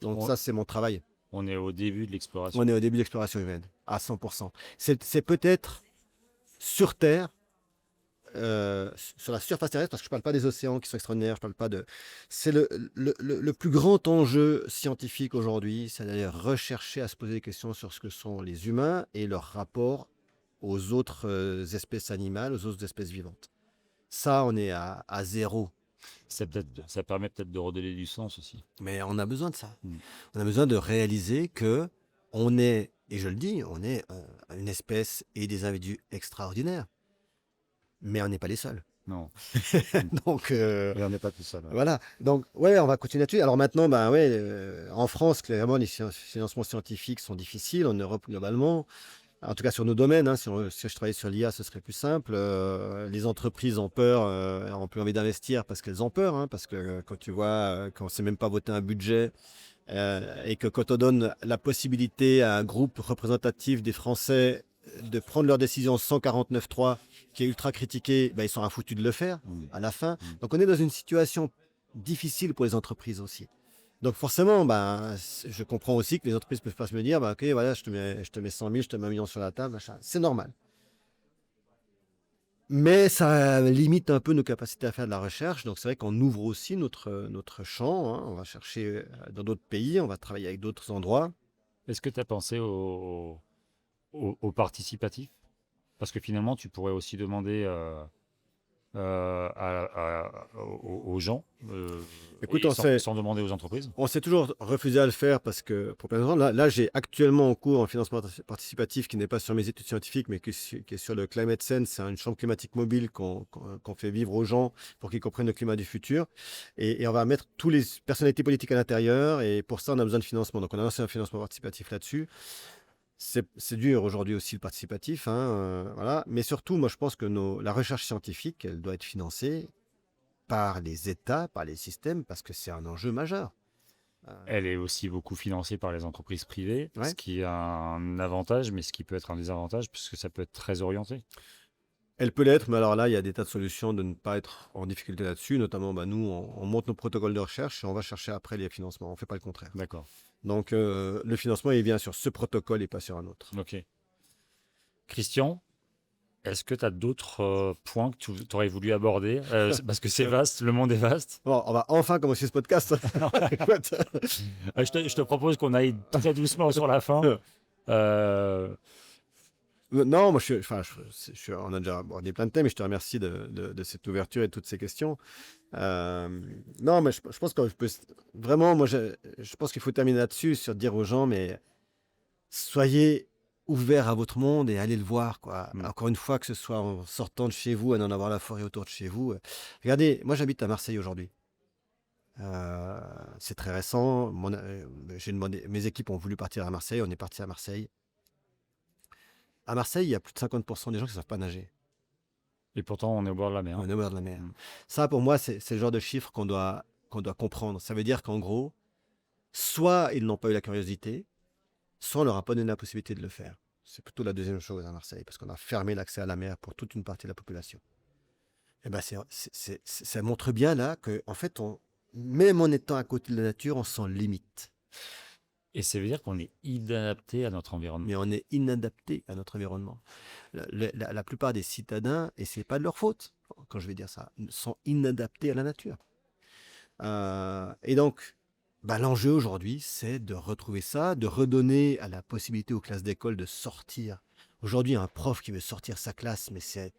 Donc On, ça, c'est mon travail. on est au début de l'exploration. On est au début de l'exploration humaine, à 100%. C'est peut-être sur Terre, sur la surface terrestre, parce que je ne parle pas des océans qui sont extraordinaires, je parle pas de... C'est le plus grand enjeu scientifique aujourd'hui, c'est d'aller rechercher à se poser des questions sur ce que sont les humains et leur rapport aux autres espèces animales, aux autres espèces vivantes. Ça, on est à zéro. Ça permet peut-être de redonner du sens aussi. Mais on a besoin de ça. Mm. On a besoin de réaliser que on est, et je le dis, on est une espèce et des individus extraordinaires. Mais on n'est pas les seuls. Non, Donc, et on n'est pas tout seul. Ouais. voilà. Donc, ouais, on va continuer là-dessus. Alors maintenant, ben, ouais, en France, clairement, les financements scientifiques sont difficiles. En Europe, globalement. En tout cas, sur nos domaines, hein, si je travaillais sur l'IA, ce serait plus simple. Les entreprises ont peur, ont plus envie d'investir parce qu'elles ont peur. Hein, parce que quand tu vois qu'on ne sait même pas voter un budget et que quand on donne la possibilité à un groupe représentatif des Français de prendre leur décision sans 49.3, qui est ultra critiqué, ben, ils sont foutus de le faire Mm. à la fin. Mm. Donc on est dans une situation difficile pour les entreprises aussi. Donc forcément, ben, je comprends aussi que les entreprises peuvent pas se me dire, ben, ok, voilà, je te mets 100 000, je te mets 1 million sur la table, machin. C'est normal. Mais ça limite un peu nos capacités à faire de la recherche. Donc c'est vrai qu'on ouvre aussi notre champ. Hein. On va chercher dans d'autres pays, on va travailler avec d'autres endroits. Est-ce que tu as pensé au participatif? Parce que finalement, tu pourrais aussi demander aux gens, Écoute, et sans demander aux entreprises. on s'est toujours refusé à le faire parce que, pour plein de raisons, là j'ai actuellement en cours un financement participatif qui n'est pas sur mes études scientifiques, mais qui est sur le Climate Sense. C'est une chambre climatique mobile qu'on fait vivre aux gens pour qu'ils comprennent le climat du futur. Et on va mettre toutes les personnalités politiques à l'intérieur. Et pour ça, on a besoin de financement. Donc, on a lancé un financement participatif là-dessus. C'est dur aujourd'hui aussi le participatif, hein, voilà. Mais surtout, moi je pense que la recherche scientifique, elle doit être financée par les États, par les systèmes, parce que c'est un enjeu majeur. Elle est aussi beaucoup financée par les entreprises privées, Ouais. ce qui a un avantage, mais ce qui peut être un désavantage, puisque ça peut être très orienté. Elle peut l'être, mais alors là, il y a des tas de solutions de ne pas être en difficulté là-dessus. Notamment, bah, nous, on monte nos protocoles de recherche et on va chercher après les financements. On ne fait pas le contraire. D'accord. Donc, le financement, il vient sur ce protocole et pas sur un autre. Ok. Christian, est-ce que tu as d'autres points que tu aurais voulu aborder? Parce que c'est vaste, le monde est vaste. Bon, on va enfin commencer ce podcast. Écoute. Je te propose qu'on aille très doucement sur la fin. Non, moi, on a déjà abordé plein de thèmes et je te remercie de cette ouverture et de toutes ces questions. Non, mais je pense que vraiment, moi, je pense qu'il faut terminer là-dessus, sur dire aux gens, mais soyez ouverts à votre monde et allez le voir, quoi. Encore une fois, que ce soit en sortant de chez vous, en allant voir la forêt autour de chez vous. Regardez, moi, j'habite à Marseille aujourd'hui. C'est très récent. J'ai demandé, mes équipes ont voulu partir à Marseille. On est parti à Marseille. À Marseille, il y a plus de 50% des gens qui ne savent pas nager. Et pourtant, on est au bord de la mer. On est au bord de la mer. Ça, pour moi, c'est le genre de chiffre qu'on doit comprendre. Ça veut dire qu'en gros, soit ils n'ont pas eu la curiosité, soit on leur a pas donné la possibilité de le faire. C'est plutôt la deuxième chose à Marseille, parce qu'on a fermé l'accès à la mer pour toute une partie de la population. Et ben ça montre bien là que, en fait, même en étant à côté de la nature, on s'en limite. Et ça veut dire qu'on est inadapté à notre environnement. Mais on est inadapté à notre environnement. La plupart des citadins, et c'est pas de leur faute, quand je vais dire ça, sont inadaptés à la nature. Et donc, l'enjeu aujourd'hui, c'est de retrouver ça, de redonner à la possibilité aux classes d'école de sortir. Aujourd'hui, un prof qui veut sortir sa classe, mais c'est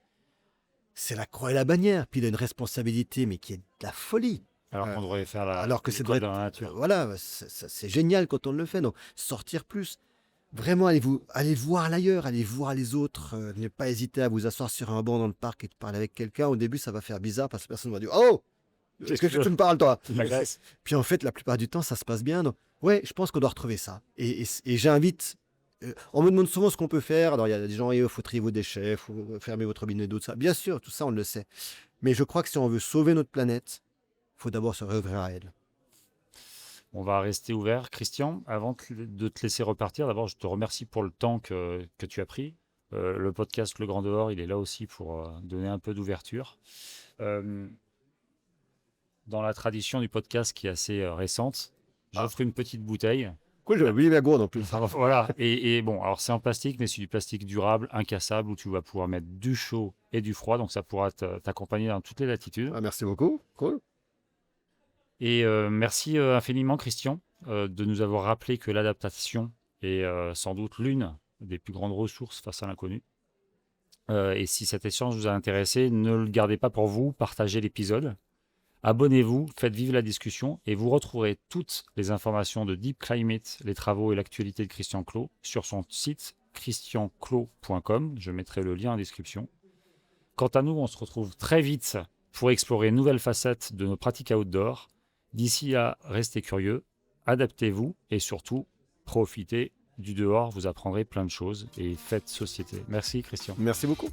la croix et la bannière. Puis il a une responsabilité, mais qui est de la folie. Alors qu'on devrait faire alors que c'est l'école dans la nature. Voilà, c'est génial quand on le fait. Donc, sortir plus. Vraiment, allez voir l'ailleurs, allez voir les autres. Ne pas hésiter à vous asseoir sur un banc dans le parc et de parler avec quelqu'un. Au début, ça va faire bizarre parce que personne va dire oh, qu'est-ce que tu me parles, toi? La Grèce. Puis en fait, la plupart du temps, ça se passe bien. Donc, ouais, je pense qu'on doit retrouver ça. Et j'invite. On me demande souvent ce qu'on peut faire. Alors, il y a des gens, il faut trier vos déchets, il faut fermer votre robinet d'eau, tout ça. Bien sûr, tout ça, on le sait. Mais je crois que si on veut sauver notre planète, il faut d'abord se réouvrir à elle. On va rester ouvert. Christian, avant de te laisser repartir, d'abord, je te remercie pour le temps que tu as pris. Le podcast Le Grand Dehors, il est là aussi pour donner un peu d'ouverture. Euh, Dans la tradition du podcast qui est assez récente, j'offre une petite bouteille. Cool, j'avais oublié ma gourde en plus. Alors, voilà, et bon, alors c'est en plastique, mais c'est du plastique durable, incassable, où tu vas pouvoir mettre du chaud et du froid, donc ça pourra t'accompagner dans toutes les latitudes. Ah, merci beaucoup. Cool. Et merci infiniment, Christian, de nous avoir rappelé que l'adaptation est sans doute l'une des plus grandes ressources face à l'inconnu. Et si cet échange vous a intéressé, ne le gardez pas pour vous, partagez l'épisode. Abonnez-vous, faites vivre la discussion et vous retrouverez toutes les informations de Deep Climate, les travaux et l'actualité de Christian Clot sur son site christianclot.com. Je mettrai le lien en description. Quant à nous, on se retrouve très vite pour explorer une nouvelle facette de nos pratiques outdoor. D'ici là, restez curieux, adaptez-vous et surtout, profitez du dehors. Vous apprendrez plein de choses et faites société. Merci Christian. Merci beaucoup.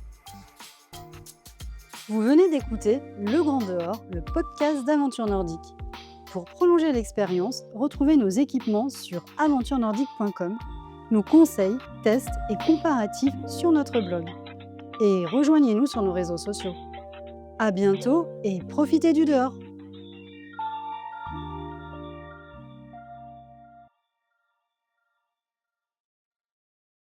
Vous venez d'écouter Le Grand Dehors, le podcast d'Aventure Nordique. Pour prolonger l'expérience, retrouvez nos équipements sur aventurenordique.com, nos conseils, tests et comparatifs sur notre blog. Et rejoignez-nous sur nos réseaux sociaux. À bientôt et profitez du dehors!